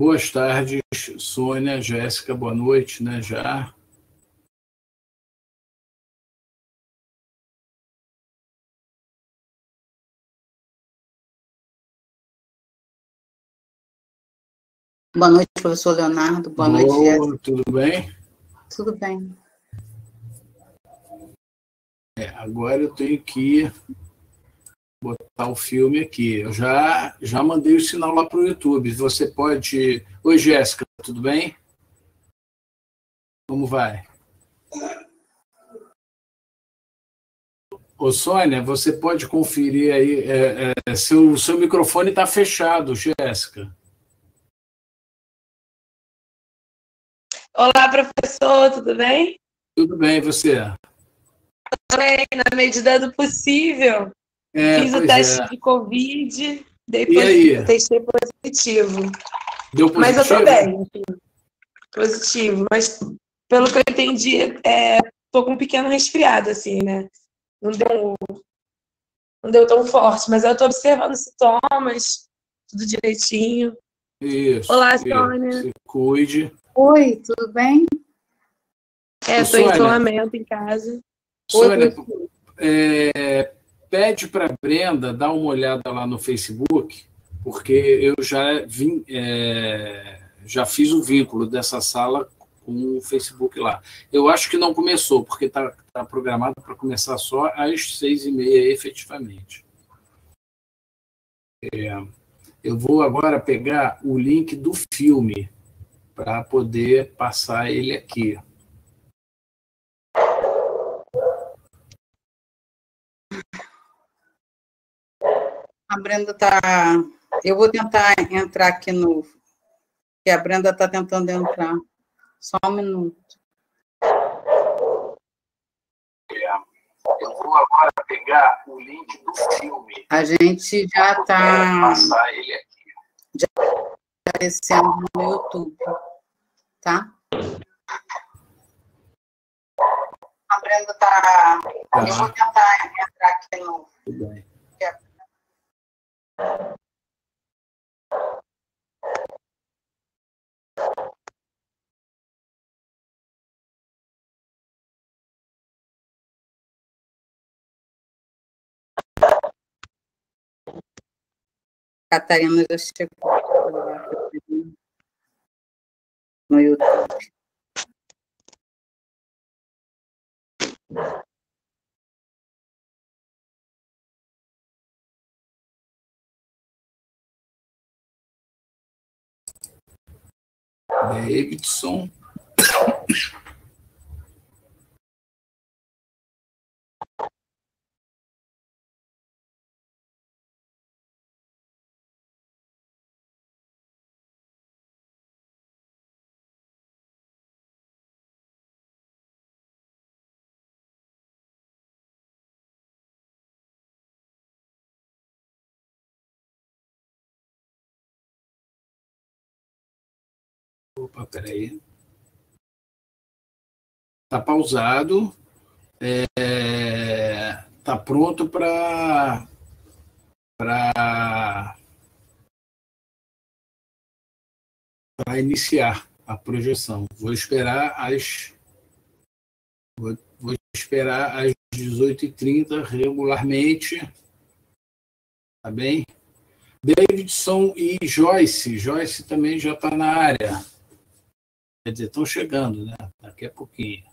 Boas tardes, Sônia, Jéssica, boa noite, né, já. Boa noite, professor Leonardo. Boa noite, Jéssica. Tudo bem? Tudo bem. Agora eu tenho que botar o filme aqui. Eu já mandei o sinal lá para o YouTube. Você pode... Oi, Jéssica, tudo bem? Como vai? Ô, Sônia, você pode conferir aí... seu microfone está fechado, Jéssica. Olá, professor, tudo bem? Tudo bem, e você? Bem, na medida do possível. Fiz o teste de Covid, testei positivo. Deu positivo? Mas eu estou bem, positivo. Mas, pelo que eu entendi, estou com um pequeno resfriado, assim, né? Não deu tão forte, mas eu estou observando os sintomas, tudo direitinho. Isso. Olá, Sônia. Se cuide. Oi, tudo bem? Estou em isolamento em casa. Sônia, pede para a Brenda dar uma olhada lá no Facebook, porque eu já fiz o vínculo dessa sala com o Facebook lá. Eu acho que não começou, porque está programado para começar só às 6h30, efetivamente. Eu vou agora pegar o link do filme para poder passar ele aqui. A Brenda está... Eu vou tentar entrar aqui no... Que a Brenda está tentando entrar. Só um minuto. Eu vou agora pegar o link do filme. A gente já está... Passar ele aqui. Já aparecendo no YouTube. Tá? A Brenda está... Eu vou tentar entrar aqui no... Tudo bem. Catarina já chegou no YouTube. Davidson. Opa, peraí. Está pausado. Está pronto para iniciar a projeção. Vou esperar às 18h30 regularmente. Tá bem? Davidson e Joyce. Joyce também já está na área. Quer dizer, estão chegando, né? Daqui a pouquinho.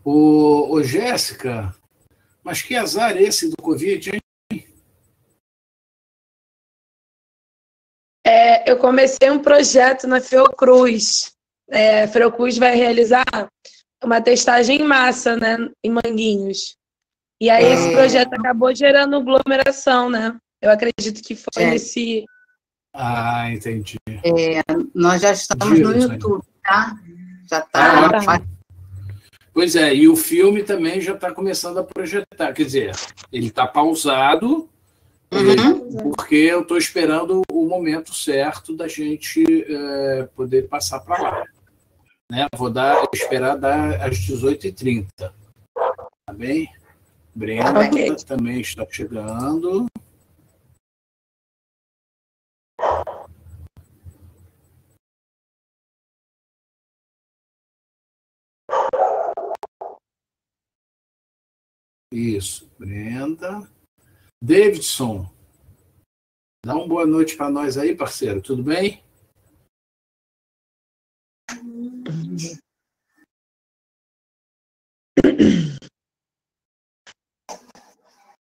Ô, Jéssica, mas que azar esse do Covid, hein? Eu comecei um projeto na Fiocruz. A Fiocruz vai realizar uma testagem em massa, né, em Manguinhos. E aí esse projeto acabou gerando aglomeração, né? Eu acredito que foi nesse... Ah, entendi. Nós já estamos no YouTube, tá? Já está... Pois é, e o filme também já está começando a projetar. Quer dizer, ele está pausado, porque eu estou esperando o momento certo da gente poder passar para lá. Né? Vou esperar dar às 18h30. Tá bem? Brenda também está chegando. Isso, Brenda. Davidson, dá uma boa noite para nós aí, parceiro. Tudo bem?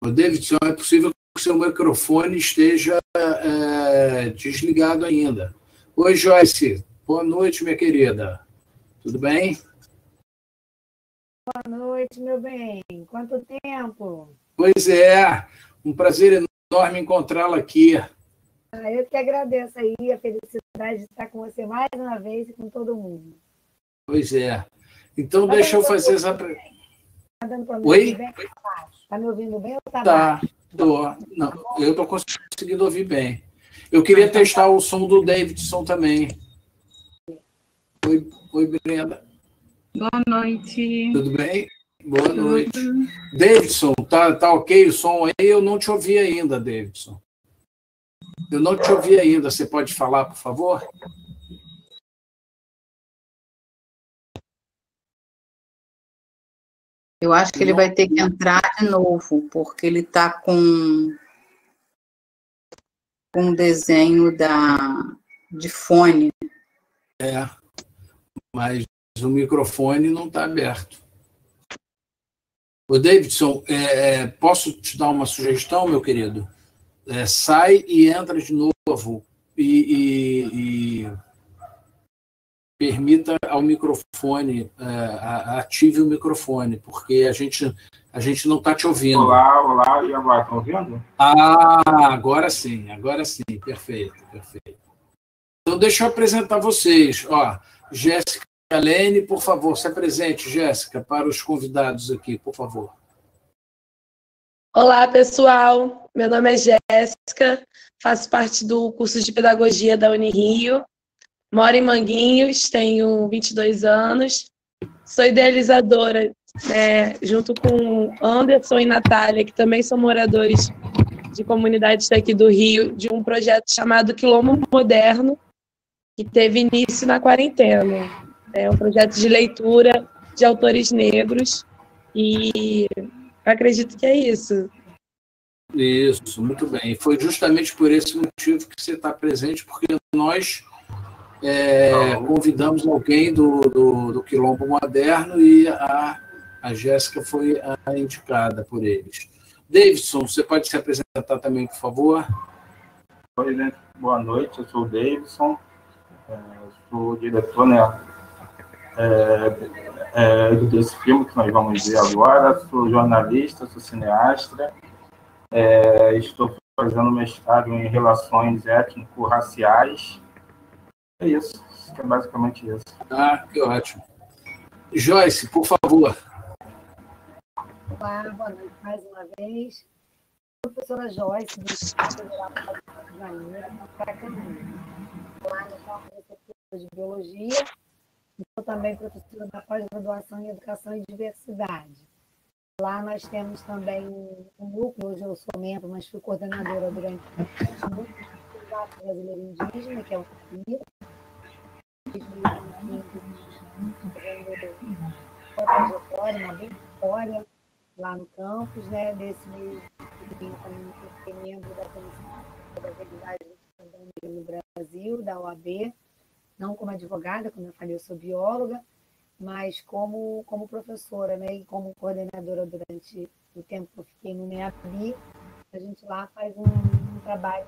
O Davidson, é possível que o seu microfone esteja desligado ainda. Oi, Joyce. Boa noite, minha querida. Tudo bem? Boa noite, meu bem. Quanto tempo? Pois é, um prazer enorme encontrá-la aqui. Eu que agradeço aí a felicidade de estar com você mais uma vez e com todo mundo. Pois é. Então, deixa eu fazer essa... Tá dando para me Oi? ouvir bem? Tá me ouvindo bem ou tá Tá, baixo? não, eu estou conseguindo ouvir bem. Eu queria testar o som do Davidson também. Oi, Brenda. Boa noite. Tudo bem? Boa noite. Davidson, tá ok o som aí? Eu não te ouvi ainda, Davidson. Eu não te ouvi ainda. Você pode falar, por favor? Eu acho que ele vai ter que entrar de novo, porque ele está com um desenho de fone. Mas o microfone não está aberto. Ô, Davidson, posso te dar uma sugestão, meu querido? Sai e entra de novo e permita ao microfone, ative o microfone, porque a gente não está te ouvindo. Olá, e agora, estão ouvindo? Agora sim, perfeito. Então, deixa eu apresentar vocês. Jéssica Lene, por favor, se apresente, Jéssica, para os convidados aqui, por favor. Olá, pessoal. Meu nome é Jéssica, faço parte do curso de Pedagogia da Unirio, moro em Manguinhos, tenho 22 anos, sou idealizadora, junto com Anderson e Natália, que também são moradores de comunidades daqui do Rio, de um projeto chamado Quilombo Moderno, que teve início na quarentena. É um projeto de leitura de autores negros e acredito que é isso. Isso, muito bem. Foi justamente por esse motivo que você está presente, porque nós convidamos alguém do Quilombo Moderno e a Jéssica foi a indicada por eles. Davidson, você pode se apresentar também, por favor? Oi, gente. Boa noite, eu sou o Davidson, sou diretor, desse filme que nós vamos ver agora, sou jornalista, sou cineasta, estou fazendo mestrado em relações étnico-raciais. É isso, é basicamente isso. Que ótimo. Joyce, por favor. Olá, boa noite mais uma vez. Sou a professora Joyce, do Instituto Federal do Rio de Janeiro, para Caminho. Lá no campo de Biologia, e sou também professora da pós-graduação em Educação e Diversidade. Lá nós temos também um núcleo, hoje eu sou membro, mas fui coordenadora durante o núcleo brasileiro indígena, que é o CIR, uma trajetória, uma bem história lá no campus, desse meio também fui membro da Comissão da Verdade no Brasil, da OAB, não como advogada, como eu falei, eu sou bióloga, mas como professora, e como coordenadora durante o tempo que eu fiquei no NEABI, a gente lá faz um trabalho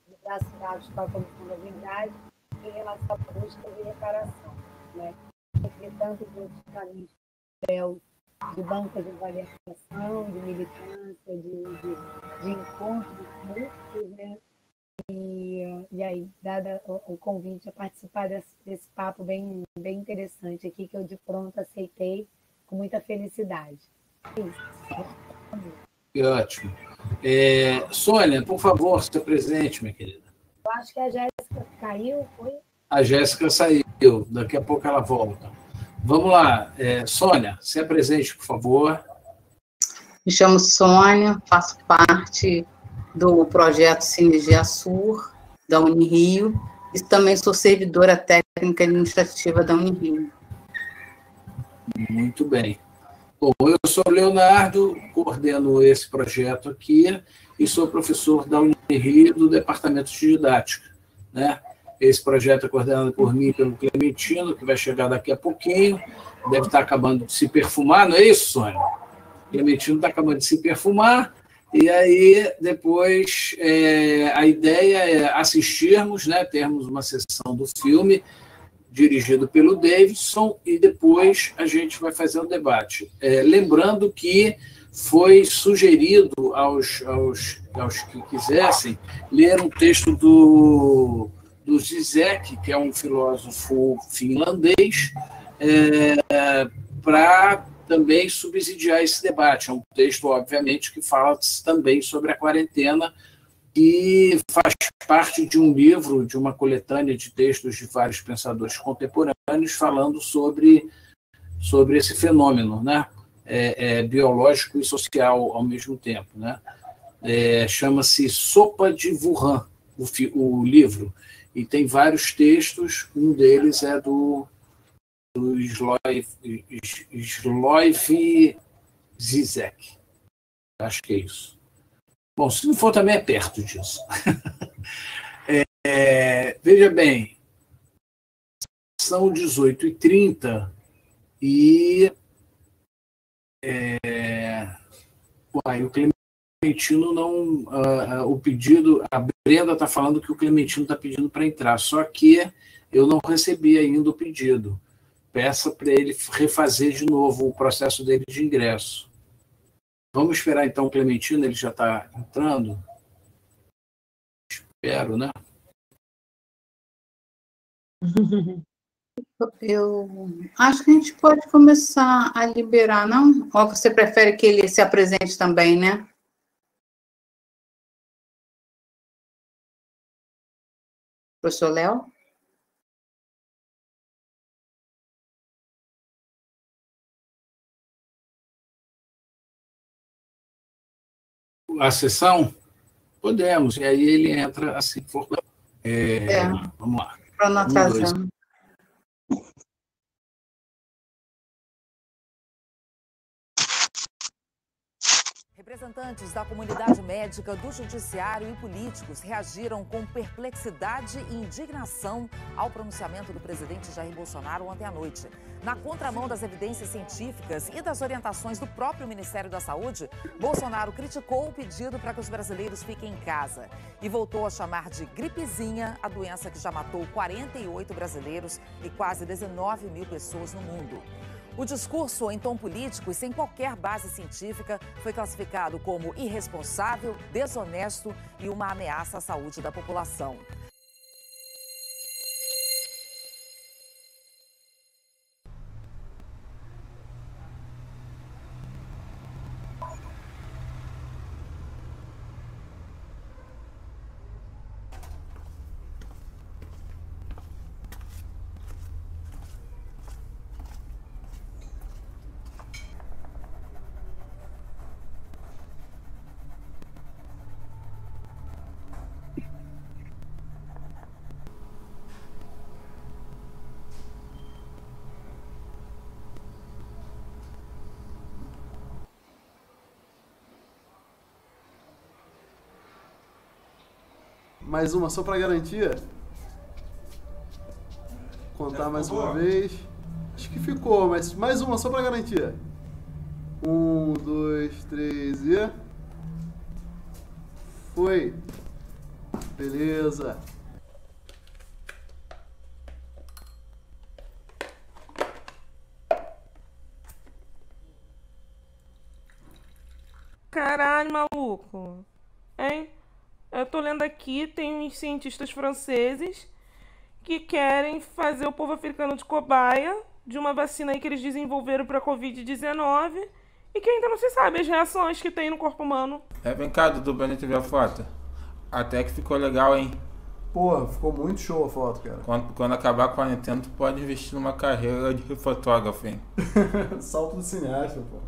de braço dado com a Comissão da Verdade em relação à busca de reparação, tanto politicamente de banca de avaliação, de militância, de encontros múltiplos, e aí, dada o convite a participar desse papo bem interessante aqui, que eu de pronto aceitei com muita felicidade. Isso. Que ótimo. Sônia, por favor, se presente, minha querida. Eu acho que a Jéssica caiu, foi? A Jéssica saiu, daqui a pouco ela volta. Vamos lá, Sônia, se apresente, por favor. Me chamo Sônia, faço parte do projeto Sinergia Sur, da Unirio, e também sou servidora técnica e administrativa da Unirio. Muito bem. Bom, eu sou o Leonardo, coordeno esse projeto aqui e sou professor da Unirio do Departamento de Didática, né? Esse projeto é coordenado por mim e pelo Clementino, que vai chegar daqui a pouquinho, deve estar acabando de se perfumar, não é isso, Sônia? O Clementino está acabando de se perfumar, e aí depois a ideia é assistirmos, né, termos uma sessão do filme dirigido pelo Davidson, e depois a gente vai fazer o debate. Lembrando que foi sugerido aos que quisessem ler um texto do Zizek, que é um filósofo finlandês, para também subsidiar esse debate. É um texto, obviamente, que fala também sobre a quarentena, e faz parte de um livro, de uma coletânea de textos de vários pensadores contemporâneos falando sobre esse fenômeno, né? Biológico e social ao mesmo tempo, né? Chama-se Sopa de Wuhan, o livro, e tem vários textos, um deles é do Slavoj Zizek. Acho que é isso. Bom, se não for, também é perto disso. Veja bem, são 18h30 e o Clementino não... o pedido... A Brenda está falando que o Clementino está pedindo para entrar, só que eu não recebi ainda o pedido. Peça para ele refazer de novo o processo dele de ingresso. Vamos esperar, então, o Clementino, ele já está entrando? Espero, né? Eu acho que a gente pode começar a liberar, não? Ou você prefere que ele se apresente também, né? Professor Léo? A sessão? Podemos, e aí ele entra assim que for. Vamos lá. Para não atrasar. Representantes da comunidade médica, do judiciário e políticos reagiram com perplexidade e indignação ao pronunciamento do presidente Jair Bolsonaro ontem à noite. Na contramão das evidências científicas e das orientações do próprio Ministério da Saúde, Bolsonaro criticou o pedido para que os brasileiros fiquem em casa e voltou a chamar de gripezinha a doença que já matou 48 brasileiros e quase 19 mil pessoas no mundo. O discurso em tom político e sem qualquer base científica foi classificado como irresponsável, desonesto e uma ameaça à saúde da população. Mais uma só para garantia. Contar mais uma vez. Acho que ficou, mas mais uma só para garantia. 1, 2, 3 e... Foi. Beleza. Caralho, maluco. Hein? Eu tô lendo aqui, tem uns cientistas franceses que querem fazer o povo africano de cobaia de uma vacina aí que eles desenvolveram pra Covid-19 e que ainda não se sabe as reações que tem no corpo humano. Vem cá, Dudu, pra gente ver a foto. Até que ficou legal, hein? Porra, ficou muito show a foto, cara. Quando acabar a quarentena, tu pode investir numa carreira de fotógrafo, hein? Salto do cineasta, pô.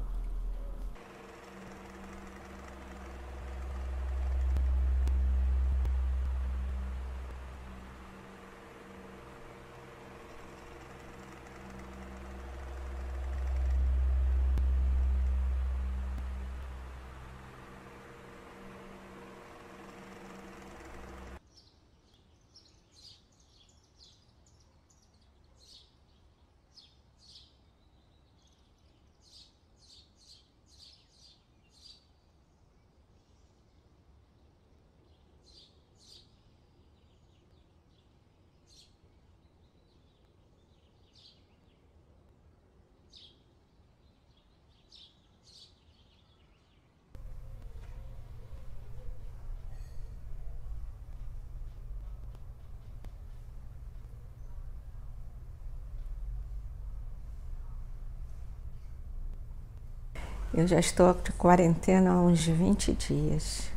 Eu já estou de quarentena há uns 20 dias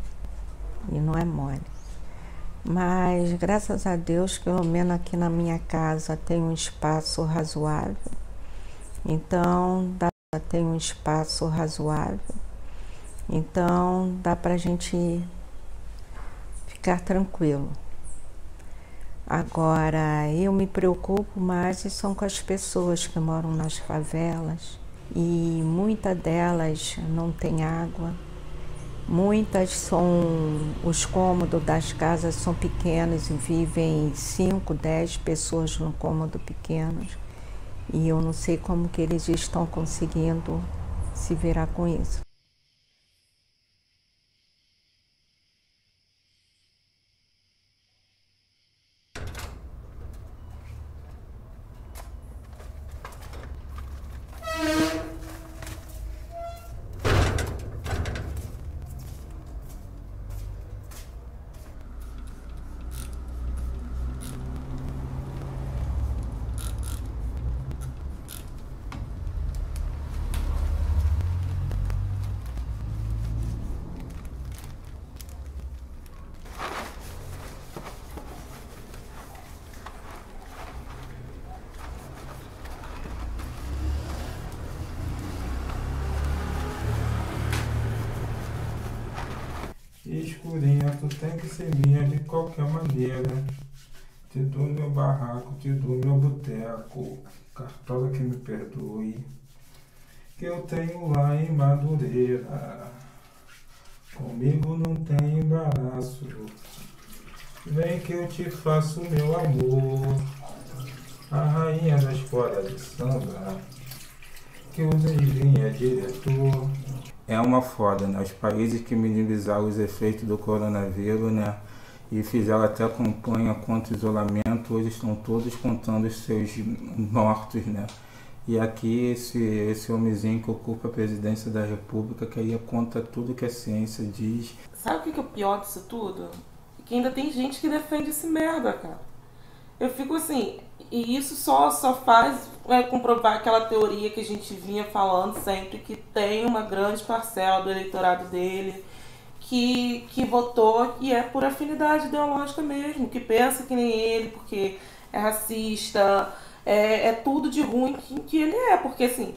e não é mole. Mas graças a Deus, pelo menos aqui na minha casa tem um espaço razoável. Então dá pra gente ficar tranquilo. Agora, eu me preocupo mais são com as pessoas que moram nas favelas e muitas delas não têm água. Muitas os cômodos das casas são pequenos e vivem 5, 10 pessoas num cômodo pequeno. E eu não sei como que eles estão conseguindo se virar com isso. Escurinha, tu tem que ser minha de qualquer maneira. Te dou meu barraco, te dou meu boteco. Cartola que me perdoe, que eu tenho lá em Madureira. Comigo não tem embaraço. Vem que eu te faço meu amor. A rainha da escola de samba, que o Leivinho é diretor. É uma foda, né? Os países que minimizaram os efeitos do coronavírus, né? E fizeram até campanha contra o isolamento, hoje estão todos contando os seus mortos, né? E aqui esse homenzinho que ocupa a presidência da República, que aí conta tudo que a ciência diz. Sabe o que é o pior disso tudo? Que ainda tem gente que defende esse merda, cara. Eu fico assim, e isso só faz comprovar aquela teoria que a gente vinha falando sempre, que tem uma grande parcela do eleitorado dele que votou e é por afinidade ideológica mesmo, que pensa que nem ele, porque é racista, é tudo de ruim que ele é, porque assim,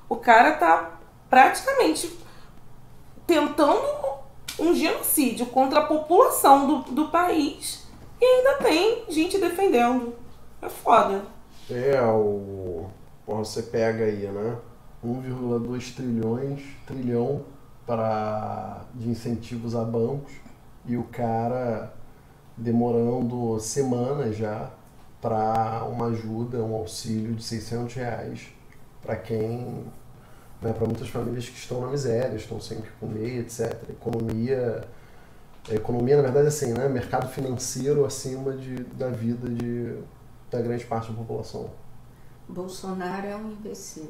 o cara tá praticamente tentando um genocídio contra a população do país e ainda tem gente defendendo. É foda. Você pega aí, né? 1,2 trilhão de incentivos a bancos e o cara demorando semanas já para uma ajuda, um auxílio de R$600 para quem, né, para muitas famílias que estão na miséria, estão sem o que comer, etc. Economia, na verdade, assim, né? Mercado financeiro acima da vida da grande parte da população. Bolsonaro é um imbecil.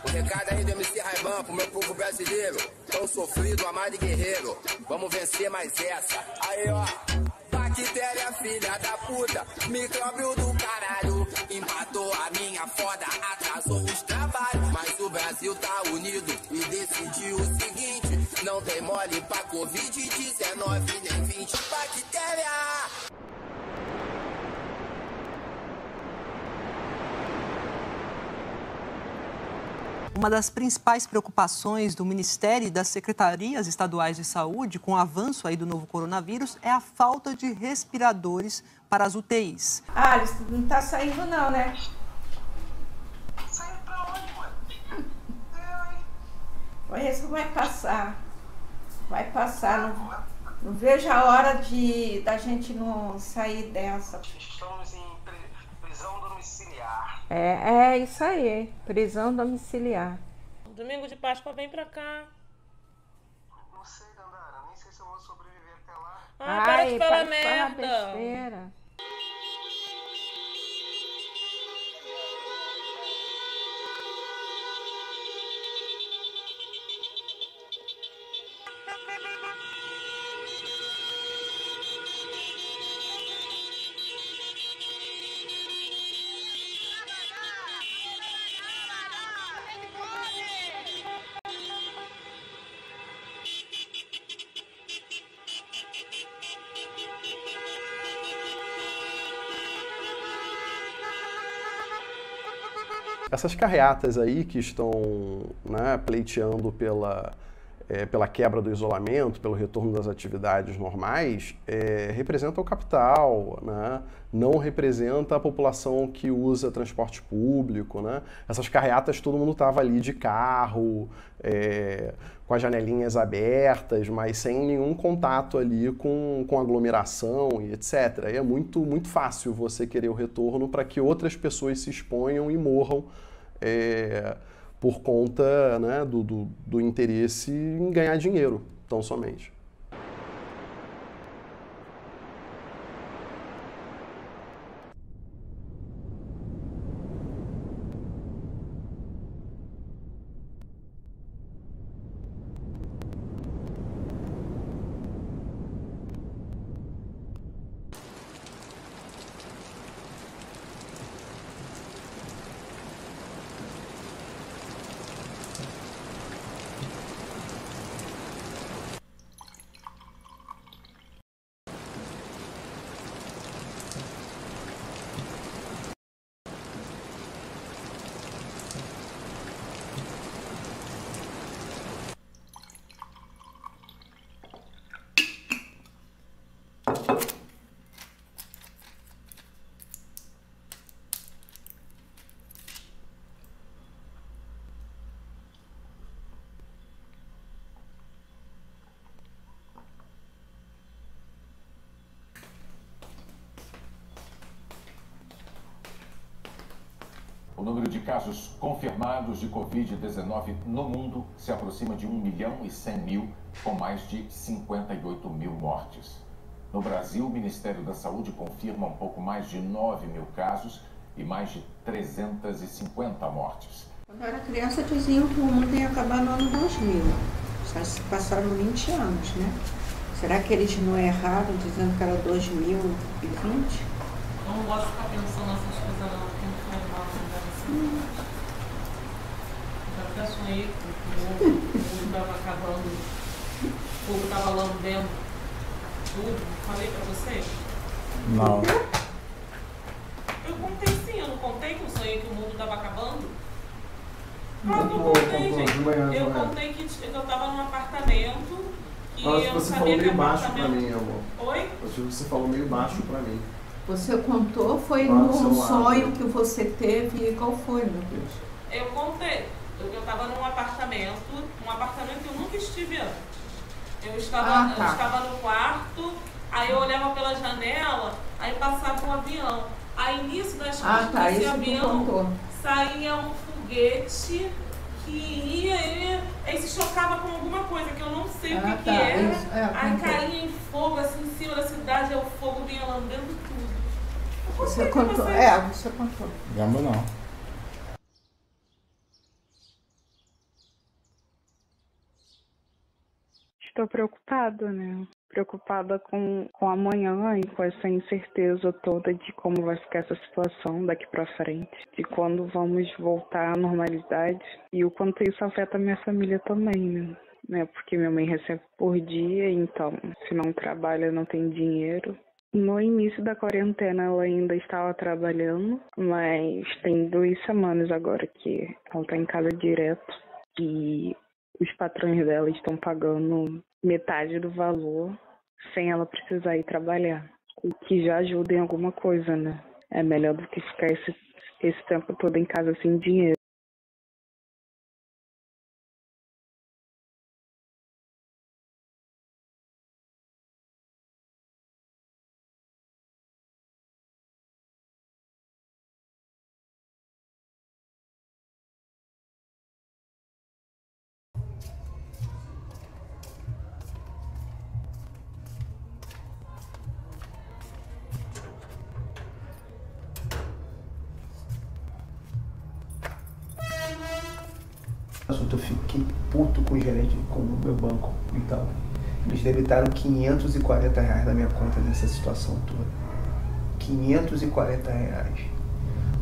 O recado aí do MC Raiban pro meu povo brasileiro, tão sofrido, amado e guerreiro. Vamos vencer mais essa. Aí, ó. Bactéria, filha da puta, micróbio do caralho. Empatou a minha foda, atrasou os trabalhos. Mas o Brasil tá unido e decidiu o seguinte: não tem mole pra Covid-19, nem 20 bactéria. Uma das principais preocupações do Ministério e das secretarias estaduais de saúde com o avanço aí do novo coronavírus é a falta de respiradores para as UTIs. Alice, não tá saindo não, né? Saindo pra onde, mano? Isso vai passar. Vai passar. Não vejo a hora da gente não sair dessa. Estamos em prisão domiciliar. É isso aí, prisão domiciliar. Domingo de Páscoa vem pra cá. Não sei, Dandara, nem sei se eu vou sobreviver até lá. Para de falar merda. Besteira. Essas carreatas aí que estão, né, pleiteando pela quebra do isolamento, pelo retorno das atividades normais, representa o capital, né? Não representa a população que usa transporte público, né? Essas carreatas, todo mundo estava ali de carro, com as janelinhas abertas, mas sem nenhum contato ali com aglomeração e etc. E é muito, muito fácil você querer o retorno para que outras pessoas se exponham e morram por conta, né, do interesse em ganhar dinheiro, tão somente. O número de casos confirmados de Covid-19 no mundo se aproxima de 1.100.000, com mais de 58.000 mortes. No Brasil, o Ministério da Saúde confirma um pouco mais de 9.000 casos e mais de 350 mortes. Quando eu era criança, diziam que o mundo ia acabar no ano 2000. Já se passaram 20 anos, né? Será que eles não erraram dizendo que era 2020? Eu não gosto de ficar pensando nessas coisas, não. Já até sonhei que o mundo estava acabando, o fogo estava lambendo tudo. Falei pra vocês? Não. Eu contei sim, eu não contei que eu sonhei que o mundo estava acabando? Claro que eu contei, gente. Eu contei que eu estava num apartamento que Nossa, eu não você sabia falou que meio baixo apartamento... pra mim, amor. Oi? Você falou meio baixo pra mim. Você contou? Foi num sonho que você teve? Qual foi, meu Deus? Eu contei. Eu estava num apartamento que eu nunca estive antes. Eu estava no quarto, aí eu olhava pela janela, aí passava um avião. Aí nisso das costas desse avião saía um foguete que ia, aí se chocava com alguma coisa que eu não sei o que era. Aí caía em fogo assim em cima da cidade, aí o fogo vinha lambendo tudo. Você contou? Você contou. Lembro não. Estou preocupada, né? Preocupada com amanhã e com essa incerteza toda de como vai ficar essa situação daqui para frente, de quando vamos voltar à normalidade e o quanto isso afeta a minha família também, né? Porque minha mãe recebe por dia, então se não trabalha não tem dinheiro. No início da quarentena ela ainda estava trabalhando, mas tem 2 semanas agora que ela está em casa direto e os patrões dela estão pagando metade do valor sem ela precisar ir trabalhar, o que já ajuda em alguma coisa, né? É melhor do que ficar esse tempo todo em casa sem dinheiro. Eu fiquei puto com o gerente, com o meu banco. Então, eles debitaram R$540 na minha conta nessa situação toda. R$540.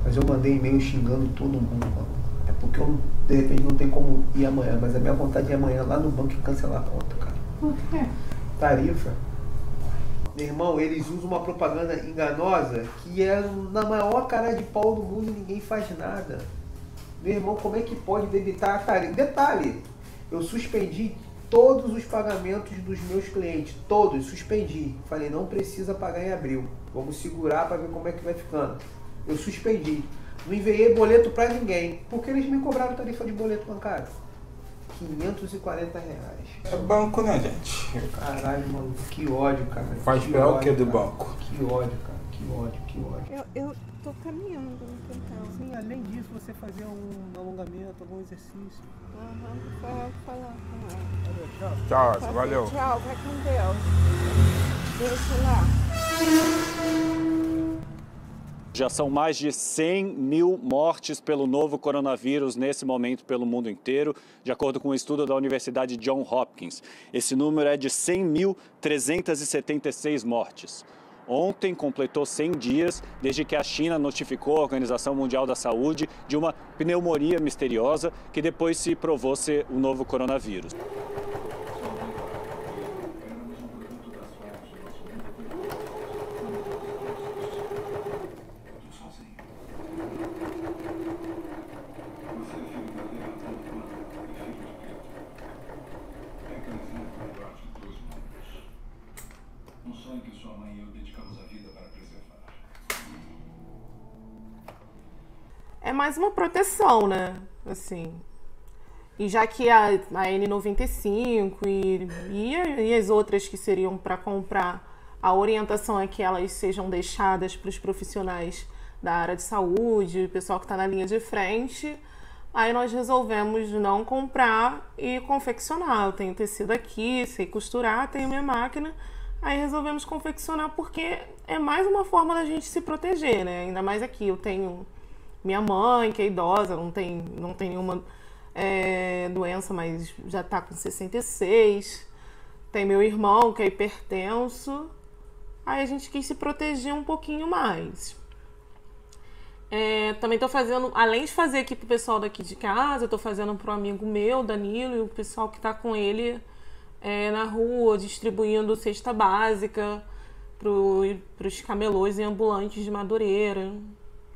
Mas eu mandei e-mail xingando todo mundo, mano. É porque eu, de repente, não tem como ir amanhã, mas a minha vontade é amanhã lá no banco e cancelar a conta, cara. Por quê? Tarifa. Meu irmão, eles usam uma propaganda enganosa que é na maior cara de pau do mundo e ninguém faz nada. Meu irmão, como é que pode debitar a tarifa? Detalhe, eu suspendi todos os pagamentos dos meus clientes, todos, suspendi. Falei, não precisa pagar em abril, vamos segurar para ver como é que vai ficando. Eu suspendi. Não enviei boleto para ninguém, porque eles me cobraram tarifa de boleto bancário. R$540. É banco, né, gente? Caralho, mano, que ódio, cara. Faz pior o que do banco? Que ódio, cara, que ódio, que ódio. Eu tô caminhando no quintal. Sim, além disso, você fazer um alongamento, algum exercício. Aham, falar. Tchau, valeu. Tchau, vai com Deus. Deixa lá. Já são mais de 100 mil mortes pelo novo coronavírus nesse momento pelo mundo inteiro, de acordo com um estudo da Universidade Johns Hopkins. Esse número é de 100.376 mortes. Ontem completou 100 dias desde que a China notificou a Organização Mundial da Saúde de uma pneumonia misteriosa que depois se provou ser o novo coronavírus. É mais uma proteção, né? Assim. E já que a N95 e as outras que seriam para comprar, a orientação é que elas sejam deixadas para os profissionais da área de saúde, o pessoal que está na linha de frente. Aí nós resolvemos não comprar e confeccionar. Eu tenho tecido aqui, sei costurar, tenho minha máquina. Aí resolvemos confeccionar porque é mais uma forma da gente se proteger, né? Ainda mais aqui, eu tenho minha mãe, que é idosa, não tem nenhuma doença, mas já está com 66. Tem meu irmão, que é hipertenso. Aí a gente quis se proteger um pouquinho mais. Também estou fazendo, além de fazer aqui pro pessoal daqui de casa, eu tô fazendo pro amigo meu, Danilo, e o pessoal que tá com ele na rua, distribuindo cesta básica pros camelôs e ambulantes de Madureira.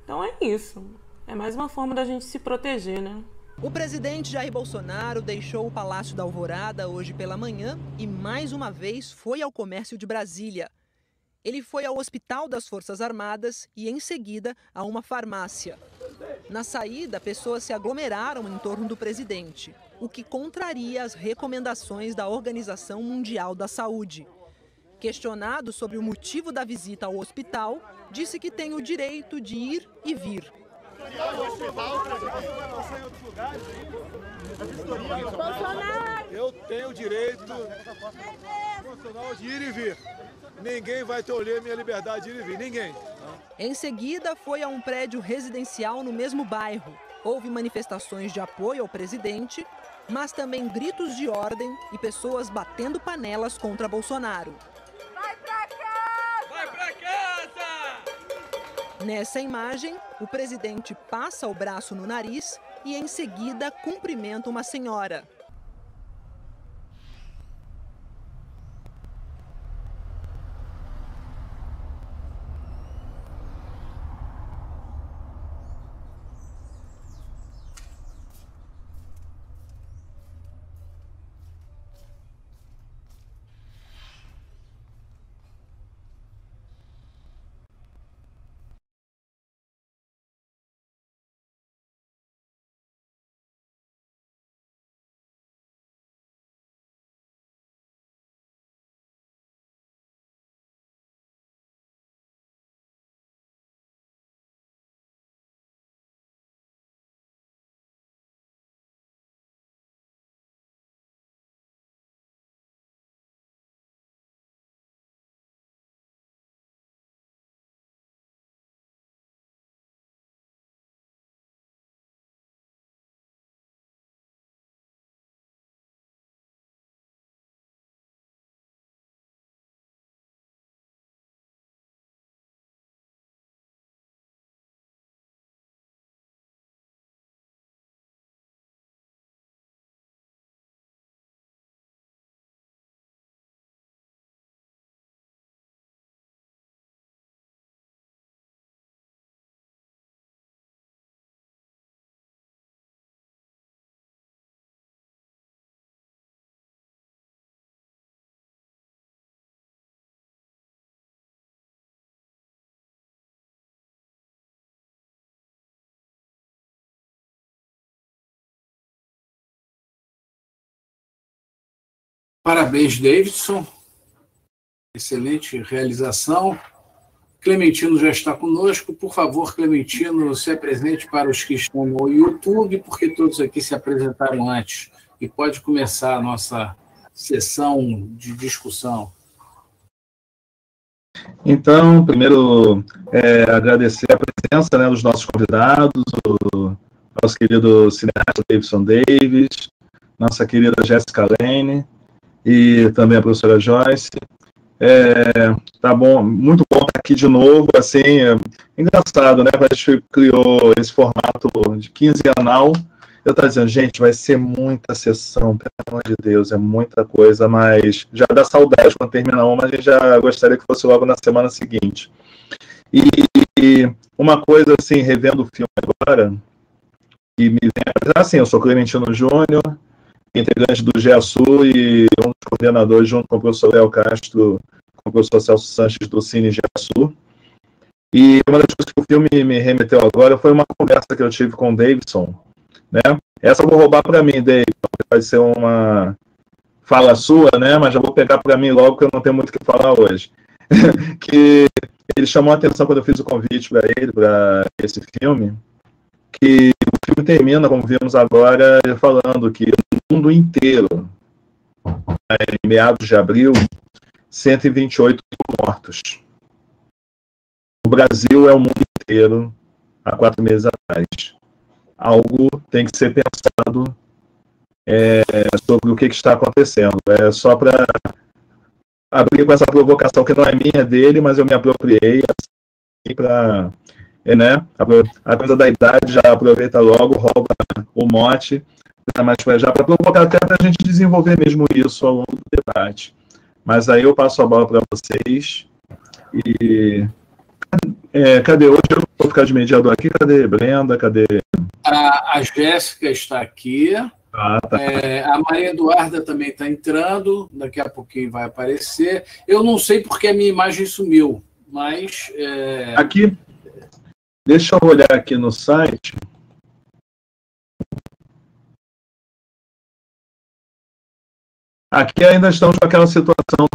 Então é isso. É mais uma forma da gente se proteger, né? O presidente Jair Bolsonaro deixou o Palácio da Alvorada hoje pela manhã e mais uma vez foi ao comércio de Brasília. Ele foi ao Hospital das Forças Armadas e, em seguida, a uma farmácia. Na saída, pessoas se aglomeraram em torno do presidente, o que contraria as recomendações da Organização Mundial da Saúde. Questionado sobre o motivo da visita ao hospital, disse que tem o direito de ir e vir. Eu tenho o direito constitucional de ir e vir. Ninguém vai tolher minha liberdade de ir e vir, ninguém. Em seguida, foi a um prédio residencial no mesmo bairro. Houve manifestações de apoio ao presidente, mas também gritos de ordem e pessoas batendo panelas contra Bolsonaro. Vai pra casa! Vai pra casa! Nessa imagem, o presidente passa o braço no nariz e, em seguida, cumprimenta uma senhora. Parabéns, Davidson. Excelente realização. Clementino já está conosco. Por favor, Clementino, se apresente para os que estão no YouTube, porque todos aqui se apresentaram antes. E pode começar a nossa sessão de discussão. Então, primeiro, agradecer a presença, né, dos nossos convidados, o nosso querido cineasta Davidson Davis, nossa querida Jéssica Lane e também a professora Joyce. Tá bom, muito bom estar aqui de novo, assim, engraçado, né, a gente criou esse formato de quinzenal. Eu estava dizendo, gente, vai ser muita sessão, pelo amor de Deus, é muita coisa, mas já dá saudade quando termina uma, a gente já gostaria que fosse logo na semana seguinte. E uma coisa, assim, revendo o filme agora, e me lembra, assim, eu sou Clementino Júnior, integrante do GEASU e um dos coordenadores, junto com o professor Léo Castro, com o professor Celso Sanches, do Cine GEASU. E uma das coisas que o filme me remeteu agora foi uma conversa que eu tive com o Davidson, né? Essa eu vou roubar para mim, Davidson, vai ser uma fala sua, né? Mas já vou pegar para mim logo, que eu não tenho muito o que falar hoje. Que ele chamou a atenção quando eu fiz o convite para ele, para esse filme, que o filme termina, como vimos agora, falando que no mundo inteiro, em meados de abril, 128 mortos. O Brasil é o mundo inteiro há 4 meses atrás. Algo tem que ser pensado sobre o que está acontecendo. É só para abrir com essa provocação que não é minha, dele, mas eu me apropriei assim, para... né? A coisa da idade já aproveita logo, rouba o mote, mas já para provocar até para a gente desenvolver mesmo isso ao longo do debate. Mas aí eu passo a bola para vocês e cadê hoje? Eu vou ficar de mediador aqui. Cadê Brenda? Cadê? A Jéssica está aqui. Tá. A Maria Eduarda também está entrando. Daqui a pouquinho vai aparecer. Eu não sei porque a minha imagem sumiu, mas... Aqui, deixa eu olhar aqui no site. Aqui ainda estamos com aquela situação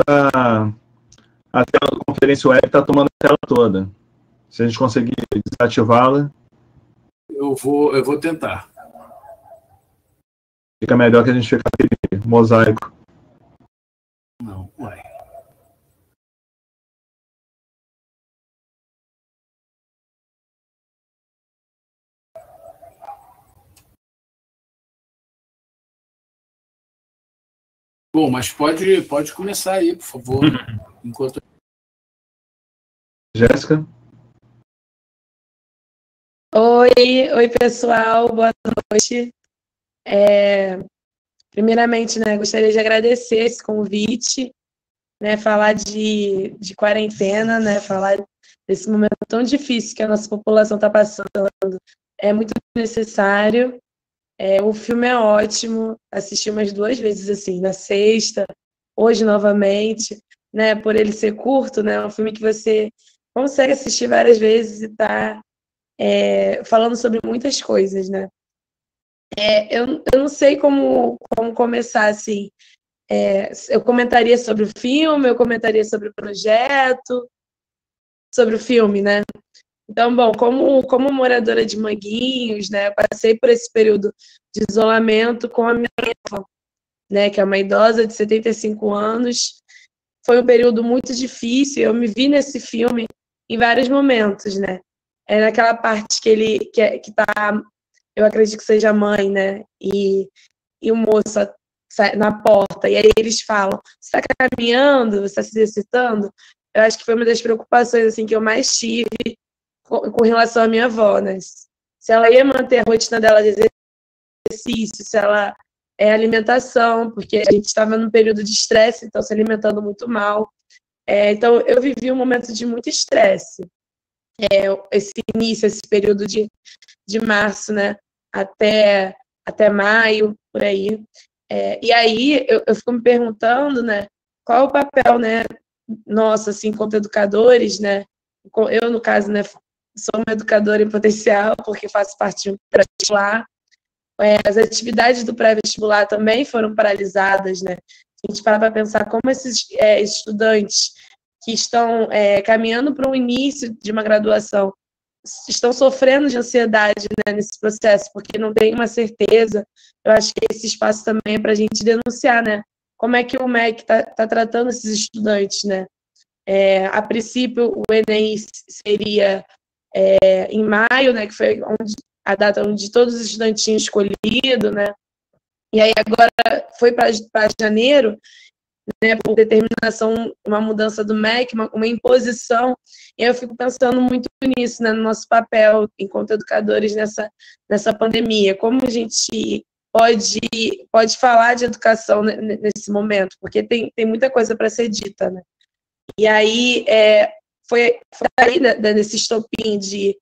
a tela da conferência web está tomando a tela toda. Se a gente conseguir desativá-la... Eu vou tentar. Fica melhor que a gente fica aquele mosaico. Não, ué. Bom, mas pode começar aí, por favor. Enquanto... Jéssica? Oi, pessoal, boa noite. Primeiramente, né, gostaria de agradecer esse convite, né, falar de quarentena, né, falar desse momento tão difícil que a nossa população está passando, é muito necessário. O filme é ótimo, assisti umas 2 vezes, assim, na sexta, hoje novamente, né, por ele ser curto, né, é um filme que você consegue assistir várias vezes e tá falando sobre muitas coisas, né. Eu não sei como começar, assim, eu comentaria sobre o filme, eu comentaria sobre o projeto, sobre o filme, né. Então, bom, como moradora de Manguinhos, né, eu passei por esse período de isolamento com a minha avó, né, que é uma idosa de 75 anos. Foi um período muito difícil, eu me vi nesse filme em vários momentos, né. Naquela parte que tá, eu acredito que seja a mãe, né, e o moço sai na porta, e aí eles falam, você está caminhando, você está se exercitando? Eu acho que foi uma das preocupações, assim, que eu mais tive com relação à minha avó, né? Se ela ia manter a rotina dela de exercício, se ela alimentação, porque a gente estava num período de estresse, então se alimentando muito mal. Então eu vivi um momento de muito estresse. Esse início, esse período de março, né? Até maio, por aí. E aí eu fico me perguntando, né? Qual é o papel, né? Nosso, assim, como educadores, né? Eu, no caso, né? Sou uma educadora em potencial, porque faço parte de um pré-vestibular. As atividades do pré-vestibular também foram paralisadas, né? a gente para pensar como esses estudantes que estão caminhando para um início de uma graduação estão sofrendo de ansiedade, né, nesse processo, porque não tem uma certeza. Eu acho que esse espaço também é para a gente denunciar, né, como é que o MEC está tratando esses estudantes, né. A princípio, o Enem seria em maio, né, que foi a data onde todos os estudantes tinham escolhido, né, e aí agora foi para janeiro, né, por determinação, uma mudança do MEC, uma imposição, e eu fico pensando muito nisso, né, no nosso papel enquanto educadores nessa pandemia, como a gente pode falar de educação nesse momento, porque tem muita coisa para ser dita, né. E aí foi aí desse estopim de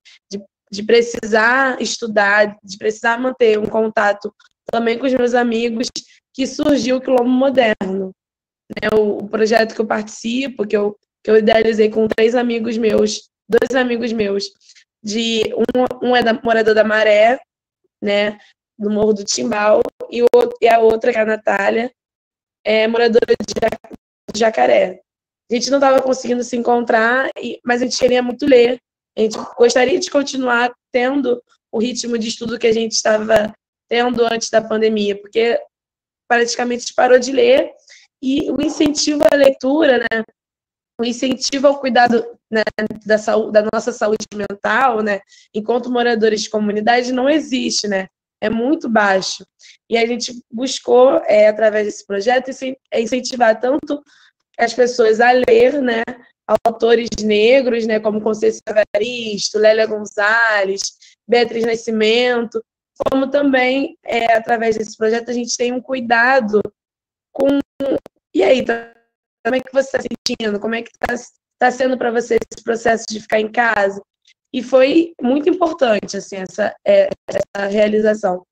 precisar estudar, de precisar manter um contato também com os meus amigos, que surgiu o Quilombo Moderno. O projeto que eu participo, que eu idealizei com 2 amigos meus, um é morador da Maré, né, no Morro do Timbal, e a outra, que é a Natália, é moradora de Jacaré. A gente não estava conseguindo se encontrar, mas a gente queria muito ler, a gente gostaria de continuar tendo o ritmo de estudo que a gente estava tendo antes da pandemia, porque praticamente parou de ler, e o incentivo à leitura, né, o incentivo ao cuidado, né, da nossa saúde mental, né, enquanto moradores de comunidade, não existe, né, é muito baixo. E a gente buscou, através desse projeto, incentivar tanto as pessoas a ler, né, autores negros, né, como Conceição Evaristo, Lélia Gonzalez, Beatriz Nascimento, como também, através desse projeto, a gente tem um cuidado com... E aí, como é que você está sentindo? Como é que está sendo para você esse processo de ficar em casa? E foi muito importante, assim, essa realização.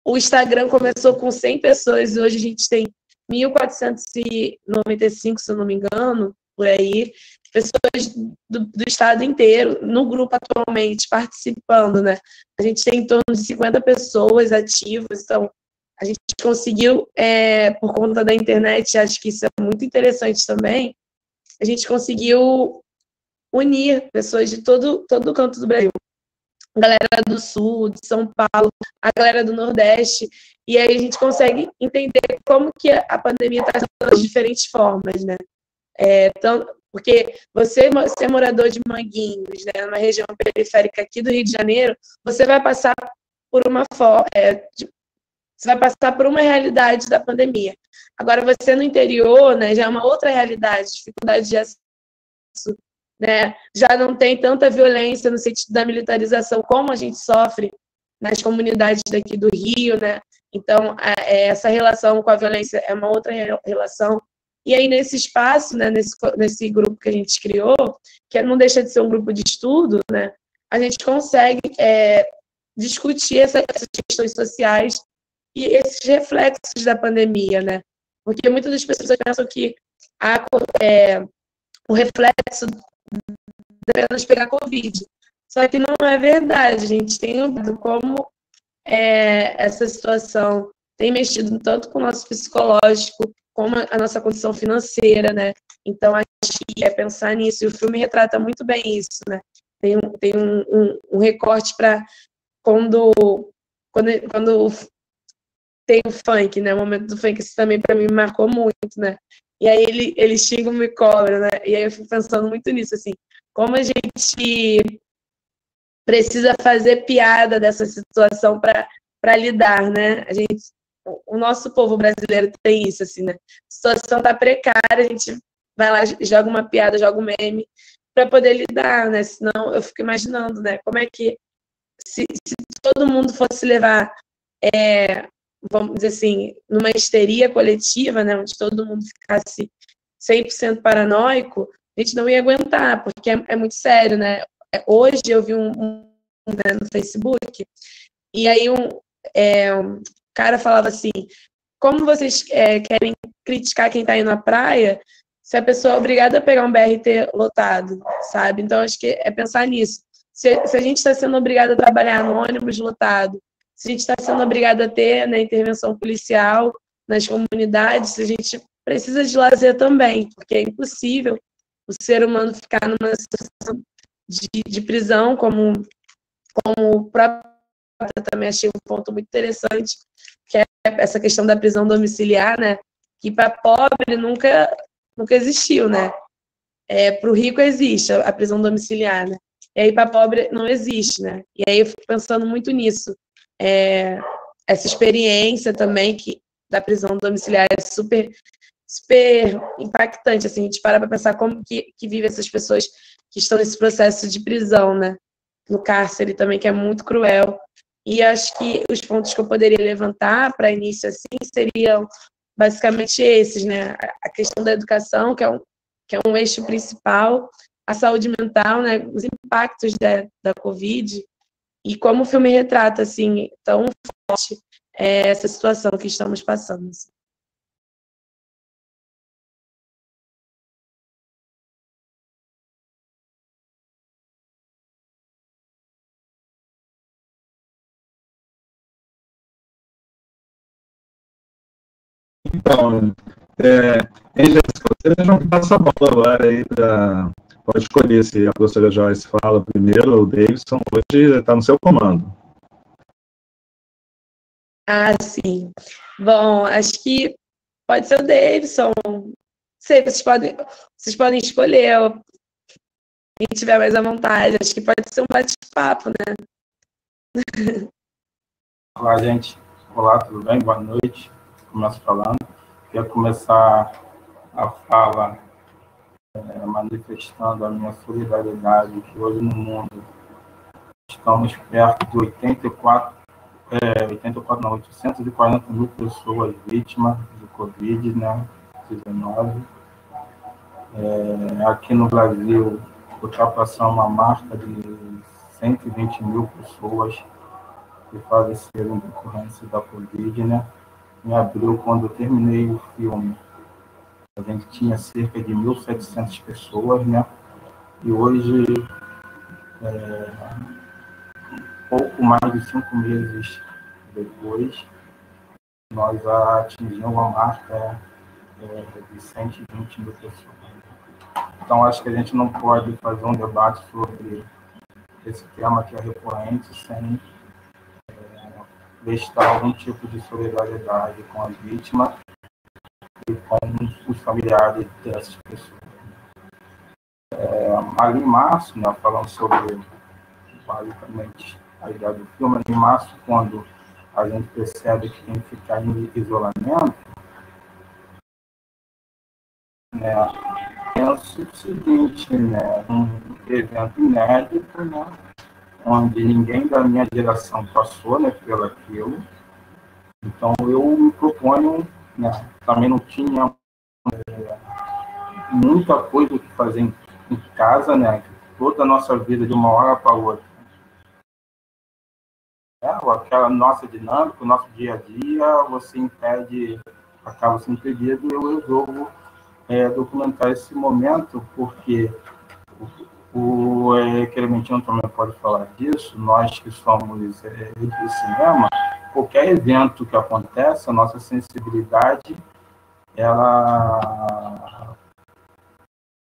O Instagram começou com 100 pessoas, e hoje a gente tem 1.495, se eu não me engano, por aí, pessoas do estado inteiro, no grupo atualmente, participando, né? A gente tem em torno de 50 pessoas ativas, então a gente conseguiu, por conta da internet, acho que isso é muito interessante também, a gente conseguiu unir pessoas de todo o canto do Brasil. A galera do Sul, de São Paulo, a galera do Nordeste, e aí a gente consegue entender como que a pandemia está de diferentes formas, né? Porque você ser morador de Manguinhos, né, numa região periférica aqui do Rio de Janeiro, você vai passar por você vai passar por uma realidade da pandemia. Agora, você no interior, né, já é uma outra realidade, dificuldade de acesso, né, já não tem tanta violência no sentido da militarização como a gente sofre nas comunidades daqui do Rio, né? Então, essa relação com a violência é uma outra relação. E aí, nesse espaço, né, nesse grupo que a gente criou, que não deixa de ser um grupo de estudo, né, a gente consegue discutir essas questões sociais e esses reflexos da pandemia, né? Porque muitas das pessoas pensam que o reflexo é apenas pegar Covid. Só que não é verdade. A gente tem visto como essa situação tem mexido tanto com o nosso psicológico, como a nossa condição financeira, né? Então, acho que pensar nisso. E o filme retrata muito bem isso, né? Tem um recorte para quando tem o funk, né? O momento do funk, isso também para mim me marcou muito, né? E aí ele xinga me cobra, né? E aí eu fico pensando muito nisso, assim, como a gente precisa fazer piada dessa situação para lidar, né? O nosso povo brasileiro tem isso, assim, né? A situação tá precária, a gente vai lá, joga uma piada, joga um meme para poder lidar, né? Senão eu fico imaginando, né? Como é que se todo mundo fosse levar vamos dizer assim, numa histeria coletiva, né, onde todo mundo ficasse 100% paranoico, a gente não ia aguentar, porque é muito sério, né? Hoje eu vi né, no Facebook, e aí um cara falava assim, como vocês querem criticar quem está indo à praia se a pessoa é obrigada a pegar um BRT lotado, sabe? Então, acho que é pensar nisso. Se a gente está sendo obrigado a trabalhar no ônibus lotado, se a gente está sendo obrigado a ter, né, intervenção policial, nas comunidades, a gente precisa de lazer também, porque é impossível o ser humano ficar numa situação de prisão, como o próprio também achei um ponto muito interessante, que é essa questão da prisão domiciliar, né? Que para pobre nunca existiu, né? Para o rico existe a prisão domiciliar, né? E aí para pobre não existe, né? E aí eu fico pensando muito nisso. Essa experiência também da prisão domiciliar é super impactante, assim, a gente para pensar como que vive essas pessoas que estão nesse processo de prisão, né? No cárcere também, que é muito cruel. E acho que os pontos que eu poderia levantar para início, assim, seriam basicamente esses, né? A questão da educação, que é um eixo principal, a saúde mental, né? Os impactos da Covid, e como o filme retrata, assim, tão forte essa situação que estamos passando. Assim. Então, Jéssica, você não passa a bola agora aí pode escolher se a professora Joyce fala primeiro ou o Davidson. Hoje está no seu comando. Ah, sim. Bom, acho que pode ser o Davidson. Não sei, vocês podem escolher. Quem tiver mais à vontade. Acho que pode ser um bate-papo, né? Olá, gente. Olá, tudo bem? Boa noite. Começo falando. Quero começar a fala manifestando a minha solidariedade, que hoje no mundo estamos perto de 840 mil pessoas vítimas do Covid, né, 19. Aqui no Brasil, ultrapassamos uma marca de 120 mil pessoas que faleceram em decorrência da Covid, né. Em abril, quando eu terminei o filme, a gente tinha cerca de 1.700 pessoas, né? E hoje, pouco mais de 5 meses depois, nós atingimos uma marca de 120 mil pessoas. Então, acho que a gente não pode fazer um debate sobre esse tema que é recorrente sem prestar algum tipo de solidariedade com a vítima e com os familiares dessas pessoas. Ali em março, né, falando sobre basicamente a ideia do filme, em março, quando a gente percebe que tem que ficar em isolamento, né, penso o seguinte, né, um evento inédito, né, onde ninguém da minha geração passou, né, pelo aquilo. Então, eu me proponho, né, também não tinha muita coisa que fazer em casa, né, toda a nossa vida de uma hora para outra. Aquela nossa dinâmica, o nosso dia a dia, você impede, acaba sendo impedido, e eu resolvo documentar esse momento, porque o Clementino também pode falar disso, nós que somos do cinema, qualquer evento que acontece, a nossa sensibilidade, ela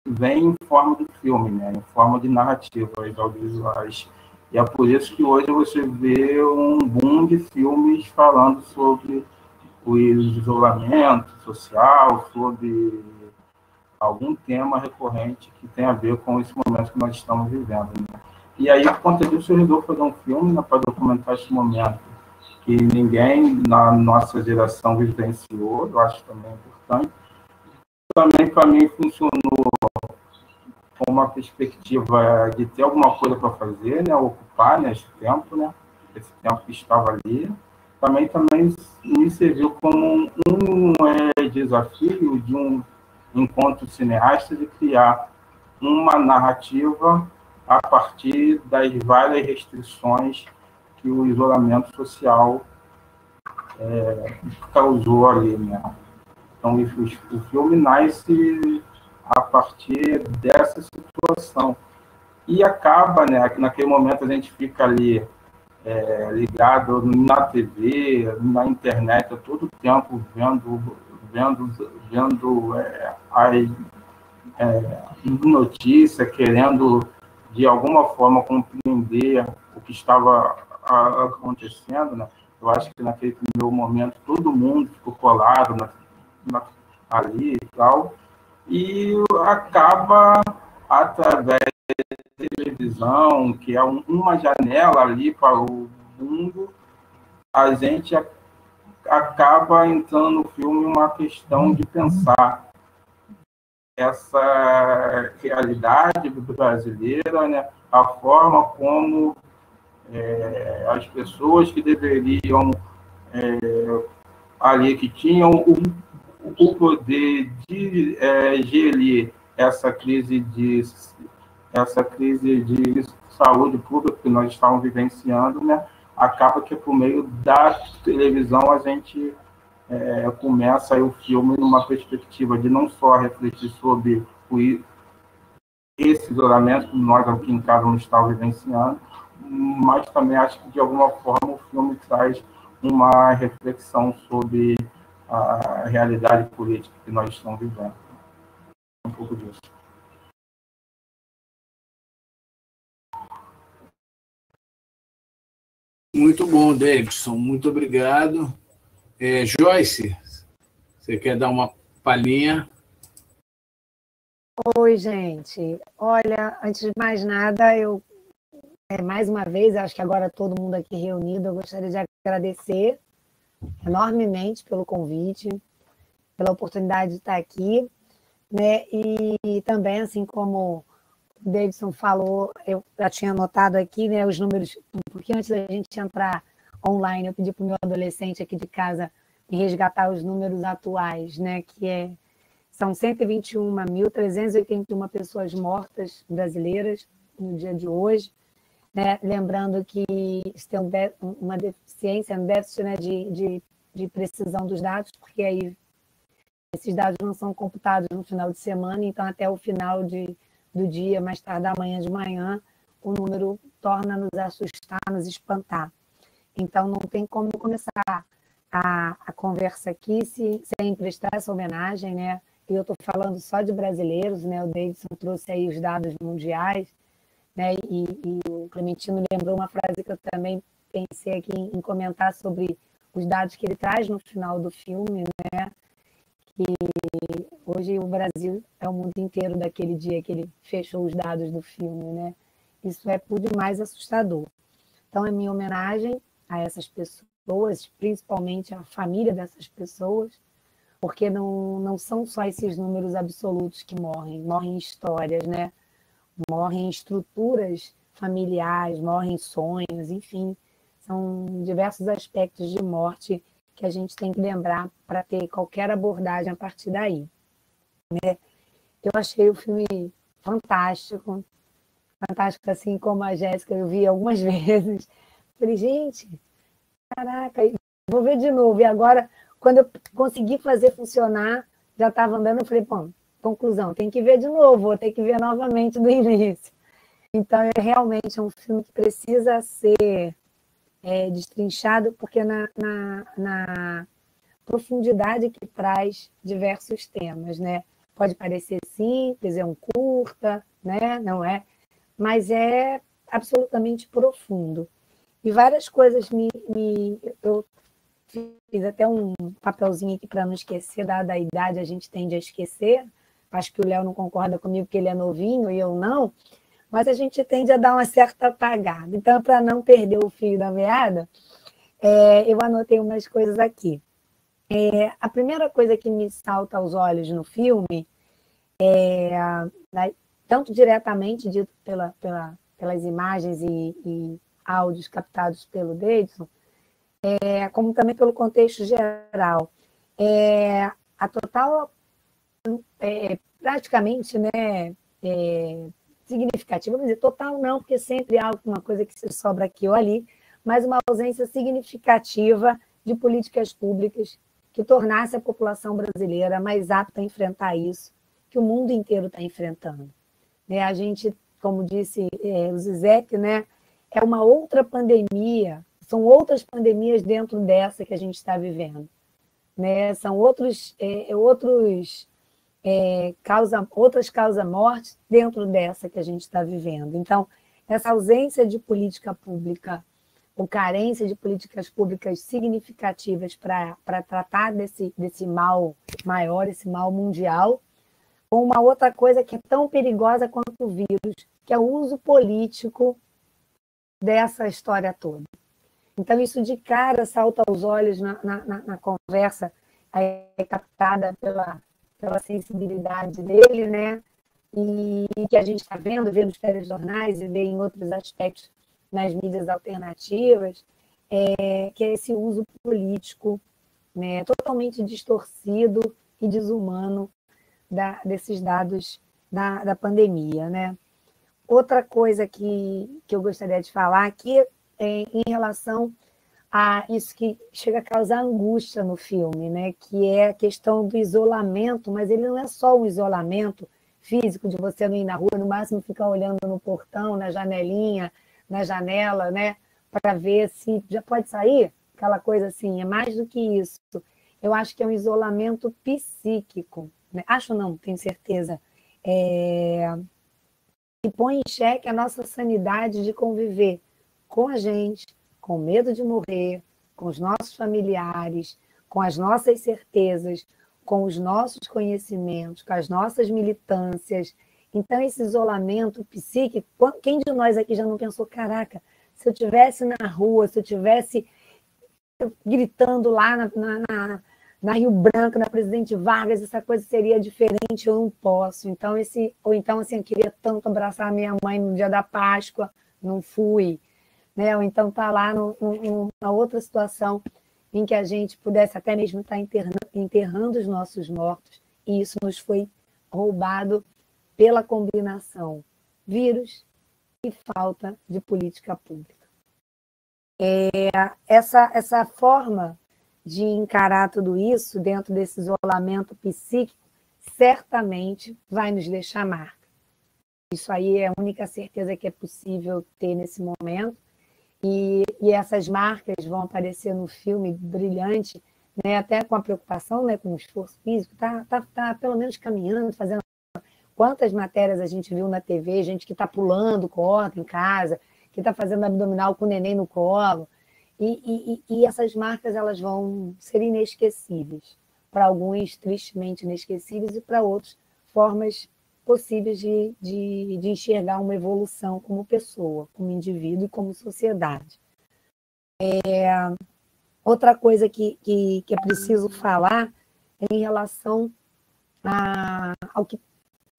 vem em forma de filme, né? Em forma de narrativas audiovisuais. E é por isso que hoje você vê um boom de filmes falando sobre o isolamento social, sobre algum tema recorrente que tem a ver com esse momento que nós estamos vivendo. Né? E aí, por conta disso, eu resolvi fazer um filme, né, para documentar esse momento que ninguém na nossa geração vivenciou, eu acho também importante. Também, para mim, funcionou com uma perspectiva de ter alguma coisa para fazer, né, ocupar, né, esse tempo que estava ali. Também me serviu como um desafio de um encontro cineasta de criar uma narrativa a partir das várias restrições que o isolamento social causou ali, né? Então, o filme nasce a partir dessa situação. E acaba, né, que naquele momento a gente fica ali ligado na TV, na internet, a todo tempo vendo as notícias, querendo de alguma forma compreender o que estava acontecendo, né? Eu acho que naquele primeiro momento todo mundo ficou colado ali e tal, e acaba, através da televisão, que é uma janela ali para o mundo, a gente acaba entrando no filme uma questão de pensar essa realidade brasileira, né? A forma como as pessoas que deveriam ali, que tinham o poder de gerir essa crise de saúde pública que nós estamos vivenciando, né? Acaba que por meio da televisão a gente começa aí o filme numa perspectiva de não só refletir sobre esse isolamento que nós aqui em casa não estamos vivenciando, mas também acho que de alguma forma o filme traz uma reflexão sobre a realidade política que nós estamos vivendo. Um pouco disso. Muito bom, Davidson. Muito obrigado. Joyce, você quer dar uma palhinha? Oi, gente. Olha, antes de mais nada, eu, mais uma vez, acho que agora todo mundo aqui reunido, eu gostaria de agradecer enormemente pelo convite, pela oportunidade de estar aqui, né? E também, assim como o Davidson falou, eu já tinha anotado aqui, né, os números, porque antes da gente entrar online, eu pedi para o meu adolescente aqui de casa me resgatar os números atuais, né, que são 121.381 pessoas mortas brasileiras no dia de hoje, né, lembrando que isso tem uma deficiência, um déficit, né, de precisão dos dados, porque aí esses dados não são computados no final de semana, então até o final do dia, mais tarde da manhã de manhã, o número torna nos assustar, nos espantar. Então, não tem como começar a conversa aqui sem prestar essa homenagem, né? Eu estou falando só de brasileiros, né? O Davidson trouxe aí os dados mundiais, né? E o Clementino lembrou uma frase que eu também pensei aqui em comentar sobre os dados que ele traz no final do filme, né? Que hoje o Brasil é o mundo inteiro daquele dia que ele fechou os dados do filme, né? Isso é por demais assustador. Então, é minha homenagem a essas pessoas, principalmente a família dessas pessoas, porque não são só esses números absolutos que morrem histórias, né? Morrem estruturas familiares, morrem sonhos, enfim, são diversos aspectos de morte que a gente tem que lembrar para ter qualquer abordagem a partir daí, né? Eu achei o filme fantástico, assim como a Jéssica, eu vi algumas vezes. Falei, gente, caraca, vou ver de novo. E agora, quando eu consegui fazer funcionar, já estava andando, eu falei, bom, conclusão, tem que ver de novo, vou ter que ver novamente do início. Então, realmente é um filme que precisa ser destrinchado, porque na profundidade que traz diversos temas, né? Pode parecer simples, é um curta, né? Não é, mas é absolutamente profundo. E várias coisas eu fiz até um papelzinho aqui para não esquecer, dada a idade, a gente tende a esquecer. Acho que o Léo não concorda comigo porque ele é novinho e eu não, mas a gente tende a dar uma certa apagada. Então, para não perder o fio da meada, eu anotei umas coisas aqui. A primeira coisa que me salta aos olhos no filme, tanto diretamente dito pelas imagens e áudios captados pelo Davidson, como também pelo contexto geral, a total, praticamente, né, significativa, vamos dizer, total não, porque sempre há alguma coisa que se sobra aqui ou ali, mas uma ausência significativa de políticas públicas que tornasse a população brasileira mais apta a enfrentar isso, que o mundo inteiro está enfrentando. A gente, como disse o Zizek, né, é uma outra pandemia, são outras pandemias dentro dessa que a gente está vivendo, né? São outras causas-mortes dentro dessa que a gente está vivendo. Então, essa ausência de política pública, ou carência de políticas públicas significativas para tratar desse mal maior, esse mal mundial, ou uma outra coisa que é tão perigosa quanto o vírus, que é o uso político dessa história toda. Então, isso de cara salta aos olhos na conversa, é captada pela sensibilidade dele, né? E que a gente está vê nos telejornais e vê em outros aspectos nas mídias alternativas, que é esse uso político, né, totalmente distorcido e desumano desses dados da pandemia, né? Outra coisa que eu gostaria de falar aqui é em relação a isso que chega a causar angústia no filme, né? Que é a questão do isolamento, mas ele não é só um isolamento físico de você não ir na rua, no máximo ficar olhando no portão, na janelinha, na janela, né? Para ver se já pode sair, aquela coisa assim. É mais do que isso. Eu acho que é um isolamento psíquico, né? Acho não, tenho certeza. E põe em xeque a nossa sanidade de conviver com a gente, com medo de morrer, com os nossos familiares, com as nossas certezas, com os nossos conhecimentos, com as nossas militâncias. Então, esse isolamento psíquico, quem de nós aqui já não pensou, caraca, se eu estivesse na rua, se eu estivesse gritando lá na Rio Branco, na Presidente Vargas, essa coisa seria diferente, eu não posso. Então, ou então, assim, eu queria tanto abraçar a minha mãe no dia da Páscoa, não fui. Né? Ou então estar lá numa outra situação em que a gente pudesse até mesmo estar enterrando os nossos mortos, e isso nos foi roubado pela combinação vírus e falta de política pública. Essa forma de encarar tudo isso dentro desse isolamento psíquico certamente vai nos deixar marca. Isso aí é a única certeza que é possível ter nesse momento. E essas marcas vão aparecer no filme brilhante, né? Até com a preocupação, né? Com o esforço físico, tá pelo menos caminhando, fazendo. Quantas matérias a gente viu na TV, gente que está pulando corda em casa, que está fazendo abdominal com o neném no colo. E essas marcas elas vão ser inesquecíveis. Para alguns, tristemente inesquecíveis, e para outros, formas possíveis de enxergar uma evolução como pessoa, como indivíduo e como sociedade. Outra coisa que é preciso falar é em relação ao que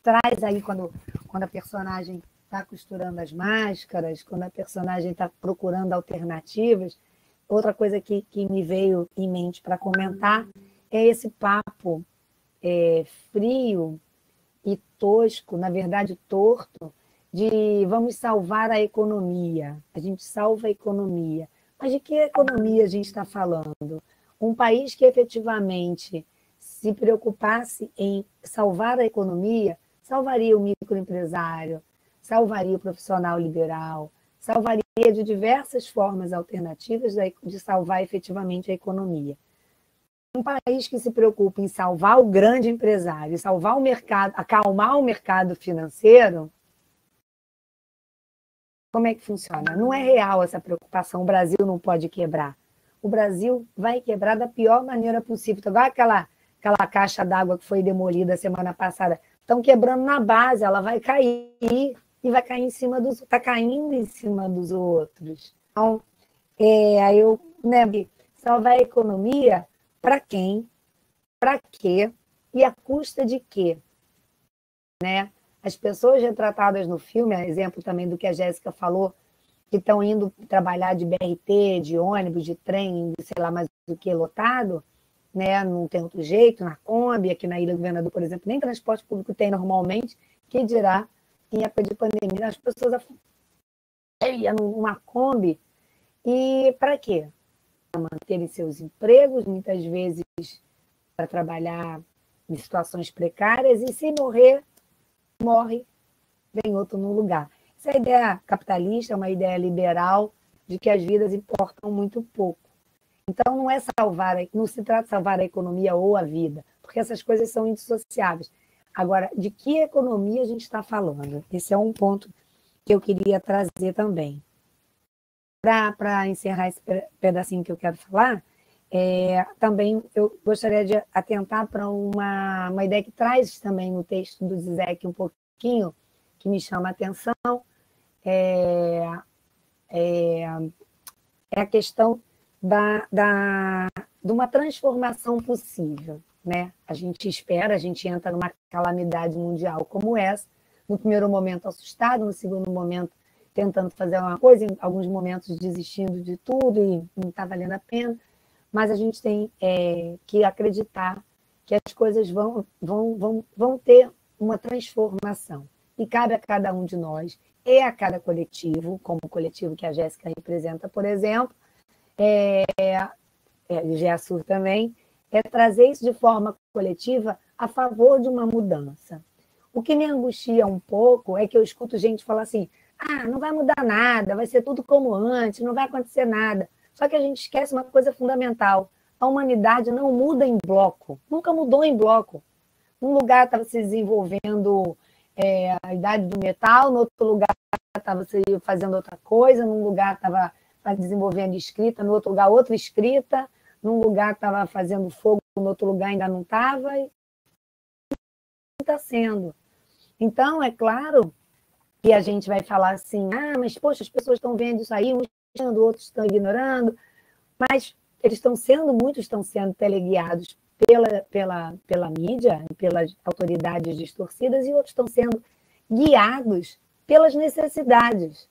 traz aí quando a personagem está costurando as máscaras, quando a personagem está procurando alternativas. Outra coisa que me veio em mente para comentar é esse papo frio e tosco, na verdade torto, de vamos salvar a economia. A gente salva a economia. Mas de que economia a gente está falando? Um país que efetivamente se preocupasse em salvar a economia, salvaria o microempresário, salvaria o profissional liberal, salvaria de diversas formas alternativas de salvar efetivamente a economia. Um país que se preocupa em salvar o grande empresário, salvar o mercado, acalmar o mercado financeiro, como é que funciona? Não é real essa preocupação. O Brasil não pode quebrar. O Brasil vai quebrar da pior maneira possível. Então, aquela caixa d'água que foi demolida semana passada, estão quebrando na base, ela vai cair e vai cair em cima dos... Está caindo em cima dos outros. Então, aí salvar a economia para quem? Para quê? E a custa de quê? Né? As pessoas retratadas no filme, exemplo também do que a Jéssica falou, que estão indo trabalhar de BRT, de ônibus, de trem, sei lá mais do que lotado, né? Não tem outro jeito, na Kombi, aqui na Ilha do Governador, por exemplo, nem transporte público tem normalmente, que dirá em época de pandemia, as pessoas iam numa Kombi, e para quê? Para manterem seus empregos, muitas vezes para trabalhar em situações precárias, e se morrer, morre, vem outro no lugar. Essa é a ideia capitalista, é uma ideia liberal de que as vidas importam muito pouco. Então, não se trata de salvar a economia ou a vida, porque essas coisas são indissociáveis. Agora, de que economia a gente está falando? Esse é um ponto que eu queria trazer também. Para encerrar esse pedacinho que eu quero falar, também eu gostaria de atentar para uma ideia que traz também no texto do Zizek um pouquinho, que me chama a atenção, é a questão de uma transformação possível, né? A gente espera, a gente entra numa calamidade mundial como essa, no primeiro momento assustado, no segundo momento tentando fazer uma coisa, em alguns momentos desistindo de tudo e não está valendo a pena, mas a gente tem que acreditar que as coisas vão ter uma transformação. E cabe a cada um de nós, e a cada coletivo, como o coletivo que a Jéssica representa, por exemplo, o GEASUR também, trazer isso de forma coletiva a favor de uma mudança. O que me angustia um pouco é que eu escuto gente falar assim, não vai mudar nada, vai ser tudo como antes, não vai acontecer nada. Só que a gente esquece uma coisa fundamental. A humanidade não muda em bloco, nunca mudou em bloco. Num lugar estava se desenvolvendo a idade do metal, no outro lugar estava se fazendo outra coisa, num lugar estava desenvolvendo escrita, no outro lugar outra escrita, num lugar estava fazendo fogo, no outro lugar ainda não estava, e está sendo. Então, é claro que a gente vai falar assim, mas, poxa, as pessoas estão vendo isso aí, uns estão, outros estão ignorando, mas muitos estão sendo teleguiados pela mídia, pelas autoridades distorcidas, e outros estão sendo guiados pelas necessidades.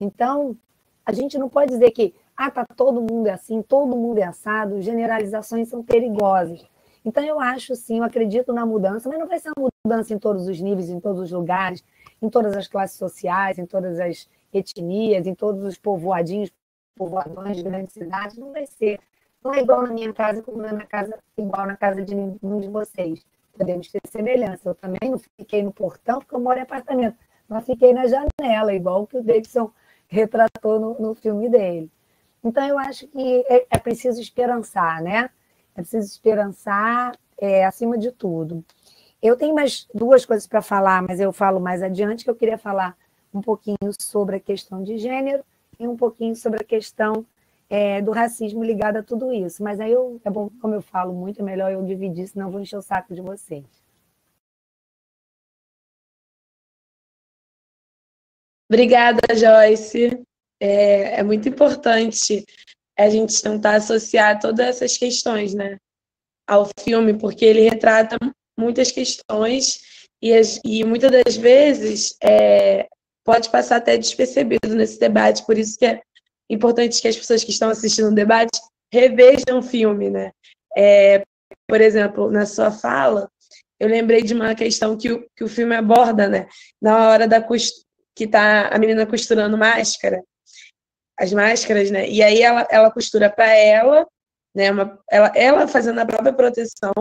Então, a gente não pode dizer que tá todo mundo é assim, todo mundo é assado, generalizações são perigosas. Então, eu acho, sim, eu acredito na mudança, mas não vai ser uma mudança em todos os níveis, em todos os lugares, em todas as classes sociais, em todas as etnias, em todos os povoadinhos, povoadões de grandes cidades, não vai ser. Não é igual na minha casa, como na minha casa, igual na casa de nenhum de vocês. Podemos ter semelhança. Eu também não fiquei no portão, porque eu moro em apartamento, mas fiquei na janela, igual o que o Davidson retratou no filme dele. Então, eu acho que é preciso esperançar, né? É preciso esperançar acima de tudo. Eu tenho mais duas coisas para falar, mas eu falo mais adiante, que eu queria falar um pouquinho sobre a questão de gênero e um pouquinho sobre a questão do racismo ligado a tudo isso. Mas aí é bom, como eu falo muito, é melhor eu dividir, senão eu vou encher o saco de vocês. Obrigada, Joyce. É muito importante a gente tentar associar todas essas questões, né, ao filme, porque ele retrata muitas questões e muitas das vezes pode passar até despercebido nesse debate, por isso que é importante que as pessoas que estão assistindo o debate revejam o filme, né? Por exemplo, na sua fala, eu lembrei de uma questão que o filme aborda, né? Na hora que tá a menina costurando as máscaras, né? E aí ela costura para ela, né? Ela fazendo a própria proteção,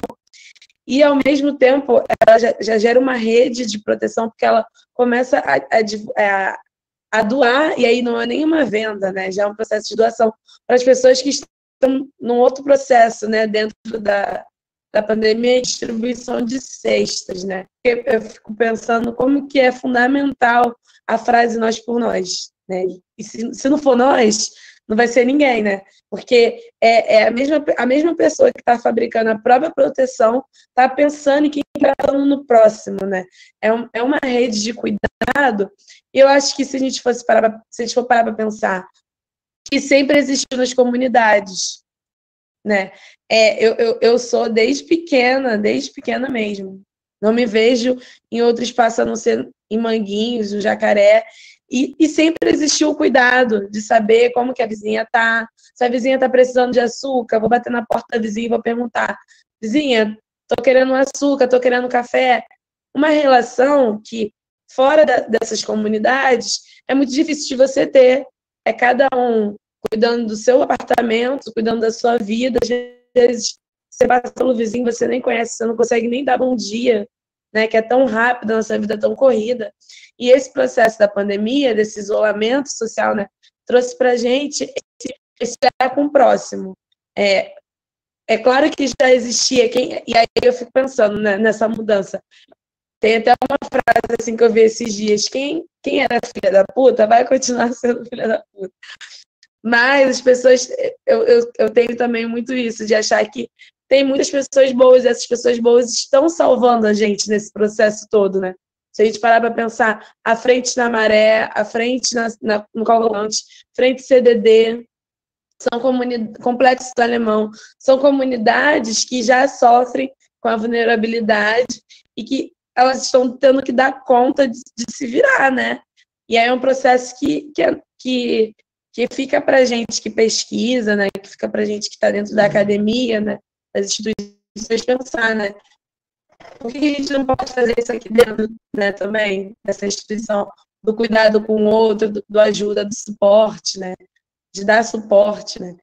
e ao mesmo tempo ela já gera uma rede de proteção, porque ela começa a doar, e aí não é nenhuma venda, né? Já é um processo de doação para as pessoas que estão num outro processo, né? Dentro da pandemia, distribuição de cestas, né? Eu fico pensando como que é fundamental a frase nós por nós, né? E se não for nós, não vai ser ninguém, né? Porque a mesma pessoa que está fabricando a própria proteção está pensando em quem está falando no próximo, né? É uma rede de cuidado. E eu acho que se a gente for parar para pensar, que sempre existiu nas comunidades, né? Eu sou desde pequena mesmo. Não me vejo em outro espaço a não ser em Manguinhos, no Jacaré. E sempre existiu o cuidado de saber como que a vizinha está. Se a vizinha está precisando de açúcar, vou bater na porta da vizinha e vou perguntar: vizinha, estou querendo açúcar, estou querendo café. Uma relação que, fora dessas comunidades, é muito difícil de você ter. É cada um cuidando do seu apartamento, cuidando da sua vida. Às vezes, você passa pelo vizinho, você nem conhece, você não consegue nem dar bom dia, né, que é tão rápido, a nossa vida é tão corrida. E esse processo da pandemia, desse isolamento social, né, trouxe para a gente esse olhar com o próximo. É claro que já existia, e aí eu fico pensando, né, nessa mudança. Tem até uma frase assim que eu vi esses dias: quem era filha da puta vai continuar sendo filha da puta. Mas as pessoas, eu tenho também muito isso, de achar que tem muitas pessoas boas, e essas pessoas boas estão salvando a gente nesse processo todo, né? Se a gente parar para pensar, à frente na Maré, à frente no Calculante, frente CDD, são Complexo do Alemão, são comunidades que já sofrem com a vulnerabilidade e que elas estão tendo que dar conta de se virar, né? E aí é um processo que fica para a gente que pesquisa, né? Que fica para a gente que está dentro da academia, né? Das instituições pensar, né? Por que a gente não pode fazer isso aqui dentro, né? Também dessa instituição do cuidado com o outro, do ajuda, do suporte, né? De dar suporte, né?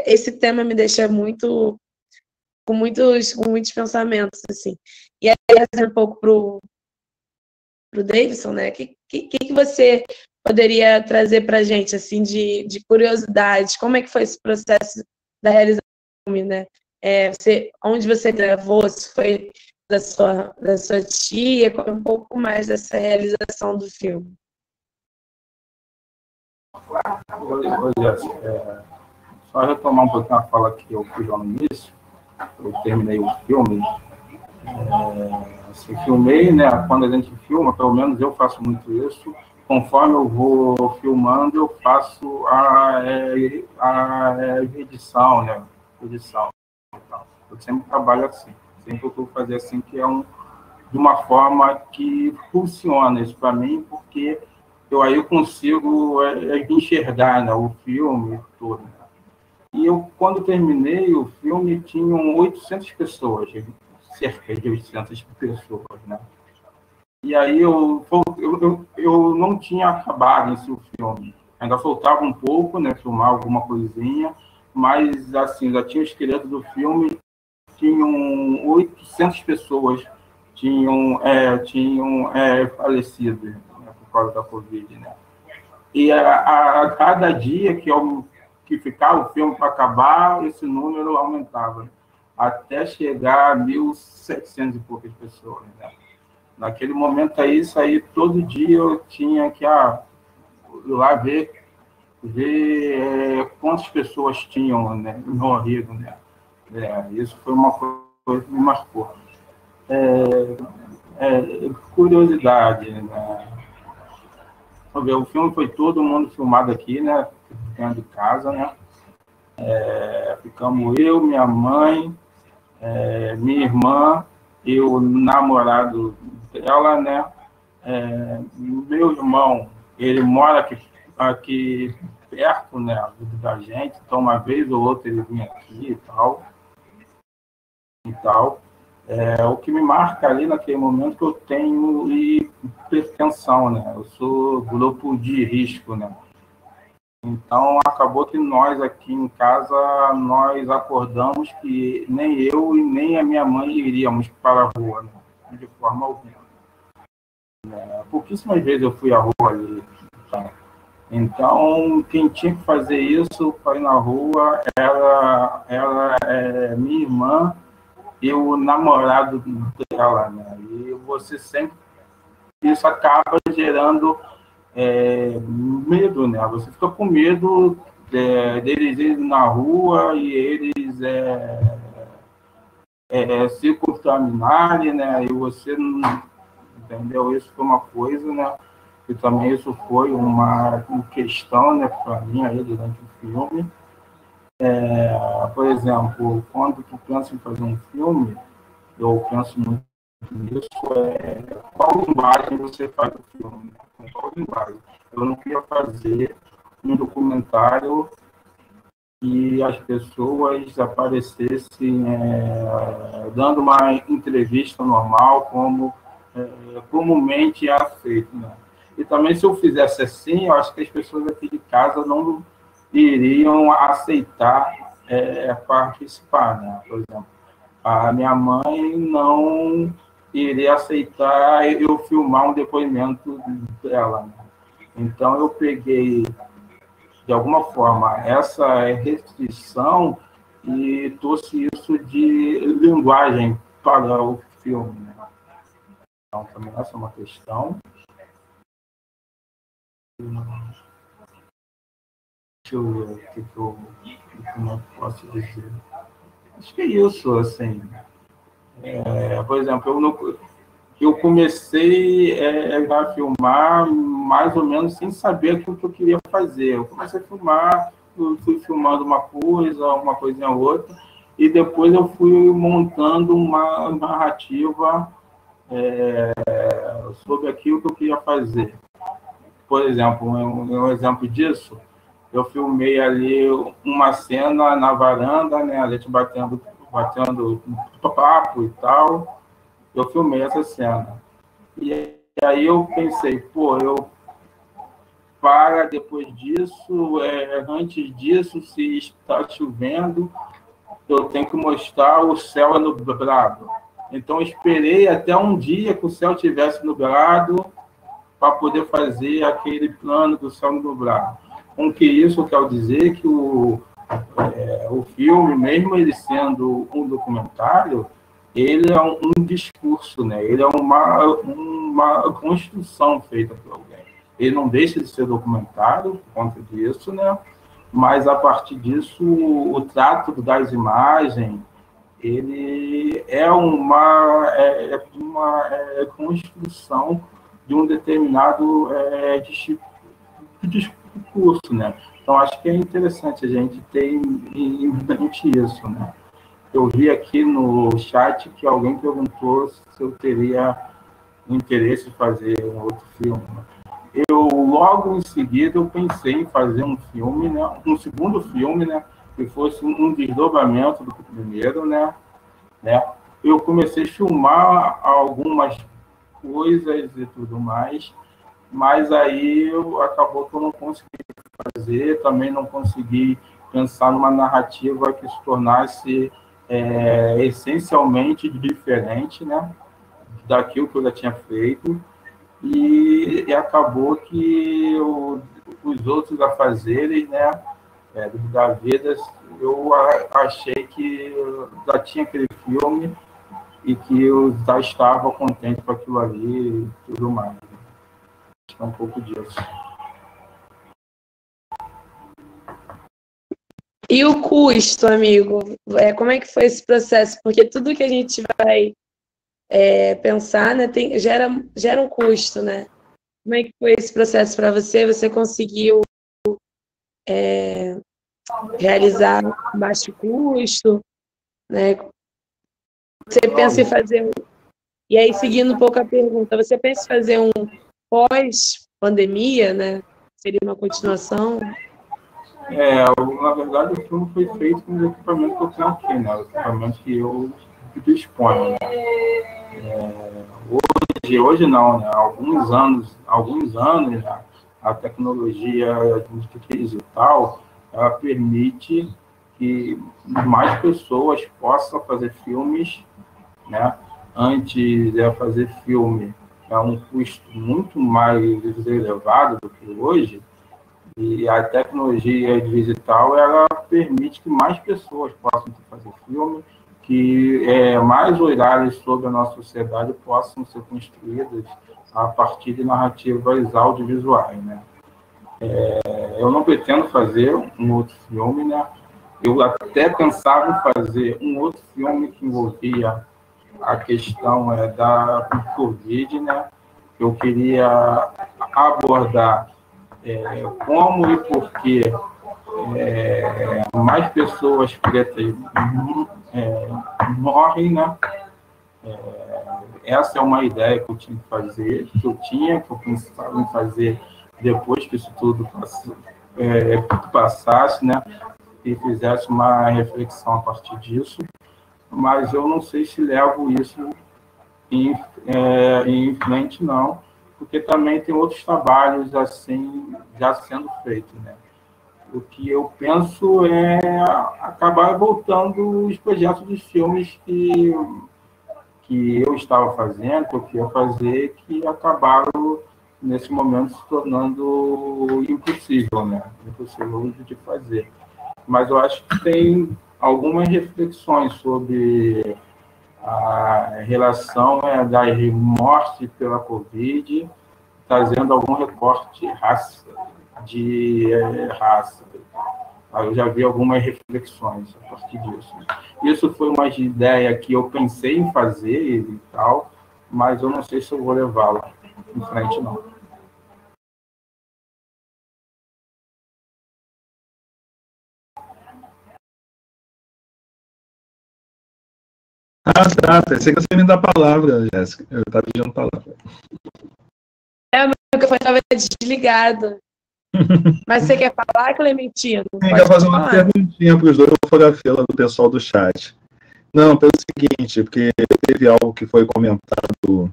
Esse tema me deixa com muitos pensamentos, assim. E aí, trazendo um pouco pro Davidson, né? O que você poderia trazer para a gente, assim, de curiosidade? Como é que foi esse processo da realização do filme, né? Onde você gravou? Se foi da sua tia? Um pouco mais dessa realização do filme. Só retomar um pouquinho a fala que eu fiz lá no início. Eu terminei o filme. Assim, filmei, né? Quando a gente filma, pelo menos eu faço muito isso. Conforme eu vou filmando, eu faço a edição, né? Edição. Eu sempre trabalho assim. Sempre eu vou fazer assim, que é de uma forma que funciona isso para mim, porque aí eu consigo enxergar, né, o filme todo. Né? E eu, quando terminei o filme, tinham 800 pessoas, cerca de 800 pessoas, né? E aí eu não tinha acabado esse filme. Ainda faltava um pouco, né, filmar alguma coisinha, mas, assim, já tinha o esqueleto do filme, tinham 800 pessoas tinham falecido, né, por causa da Covid, né? E a cada dia que ficava o filme para acabar, esse número aumentava, até chegar a 1.700 e poucas pessoas, né? Naquele momento aí, todo dia eu tinha que ir lá ver quantas pessoas tinham, né, morrido, né? Isso foi uma coisa que me marcou. Curiosidade, né? O filme foi todo mundo filmado aqui, né? Dentro de casa, né? Ficamos eu, minha mãe, minha irmã e o namorado dela, né? Meu irmão, ele mora aqui perto, né, da gente, então uma vez ou outra ele vinha aqui e tal. O que me marca ali naquele momento que eu tenho hipertensão, né? Eu sou grupo de risco, né? Então, acabou que nós aqui em casa, nós acordamos que nem eu e nem a minha mãe iríamos para a rua, né? De forma alguma. Pouquíssimas vezes eu fui à rua ali. Tá? Então, quem tinha que fazer isso para ir na rua era minha irmã e o namorado dela, né? E você sempre... Isso acaba gerando medo, né? Você fica com medo deles irem na rua e eles se contaminarem, né? E você não... Entendeu? Isso foi uma coisa, né? E também isso foi uma questão, né, para mim aí durante o filme. Por exemplo, quando tu pensa em fazer um filme, eu penso muito nisso, qual linguagem você faz o filme? Com qual linguagem? Eu não queria fazer um documentário e as pessoas aparecessem dando uma entrevista normal, como comumente é feito, né? E também, se eu fizesse assim, eu acho que as pessoas aqui de casa não iriam aceitar participar, né? Por exemplo, a minha mãe não iria aceitar eu filmar um depoimento dela, né? Então, eu peguei, de alguma forma, essa restrição e trouxe isso de linguagem para o filme, né? Então, também essa é uma questão. Deixa eu ver o que eu não posso dizer. Acho que é isso, assim. Por exemplo, eu comecei a filmar mais ou menos sem saber o que eu queria fazer. Eu comecei a filmar, eu fui filmando uma coisinha outra, e depois eu fui montando uma narrativa sobre aquilo que eu queria fazer. Por exemplo, um exemplo disso, eu filmei ali uma cena na varanda, né, a gente batendo papo e tal. Eu filmei essa cena. E aí eu pensei, depois disso, antes disso, se está chovendo, eu tenho que mostrar o céu nublado. Então, eu esperei até um dia que o céu tivesse nublado para poder fazer aquele plano do céu nublado. Com que isso eu quero dizer que o filme, mesmo ele sendo um documentário, ele é um discurso, né? Ele é uma construção feita por alguém. Ele não deixa de ser documentário por conta disso, né? Mas, a partir disso, o trato das imagens, ele é uma construção de um determinado discurso, né? Então, acho que é interessante a gente ter em mente isso, né? Eu vi aqui no chat que alguém perguntou se eu teria interesse em fazer um outro filme. Eu, logo em seguida, eu pensei em fazer um filme, né? Um segundo filme, né? Que fosse um desdobramento do primeiro, né? Eu comecei a filmar algumas coisas e tudo mais, mas aí acabou que eu não consegui fazer, também não consegui pensar numa narrativa que se tornasse essencialmente diferente, né, daquilo que eu já tinha feito, e acabou que os outros afazeres, né, da vida, eu achei que já tinha aquele filme e que eu já estava contente com aquilo ali e tudo mais. Acho que é um pouco disso. E o custo, amigo? Como é que foi esse processo? Porque tudo que a gente vai pensar, né, gera um custo, né? Como é que foi esse processo para você? Você conseguiu realizar baixo custo, né? Você pensa em fazer... E aí, seguindo um pouco a pergunta, você pensa em fazer um pós-pandemia, né? Seria uma continuação? Na verdade, o filme foi feito com os equipamentos que eu tenho aqui, né? Os equipamentos que eu disponho, né? Hoje não, né? Há alguns anos já, a tecnologia digital, ela permite que mais pessoas possam fazer filmes, né? Antes de fazer filme é um custo muito mais elevado do que hoje, e a tecnologia digital, ela permite que mais pessoas possam fazer filme, que mais olhares sobre a nossa sociedade possam ser construídas a partir de narrativas audiovisuais, né? Eu não pretendo fazer um outro filme, né? Eu até pensava em fazer um outro filme que envolvia a questão da Covid, né? Eu queria abordar como e por que mais pessoas pretas morrem, né? Essa é uma ideia que eu tinha que fazer, que eu pensava em fazer depois que isso tudo passasse, né? E fizesse uma reflexão a partir disso, mas eu não sei se levo isso em frente, não, porque também tem outros trabalhos assim já sendo feitos, né? O que eu penso é acabar voltando os projetos dos filmes que eu estava fazendo, que eu queria fazer, que acabaram, nesse momento, se tornando impossível, né? Impossível de fazer. Mas eu acho que tem algumas reflexões sobre a relação da morte pela Covid, trazendo algum recorte de raça. Eu já vi algumas reflexões a partir disso. Isso foi uma ideia que eu pensei em fazer e tal, mas eu não sei se eu vou levá-la em frente, não. Ah, tá. Pensei que você me dá a palavra, Jéssica. Eu estava pedindo palavra. O microfone estava desligado. Mas você quer falar, Clementino? Eu quero fazer uma perguntinha para os dois, eu vou fila do pessoal do chat. Não, pelo seguinte, porque teve algo que foi comentado,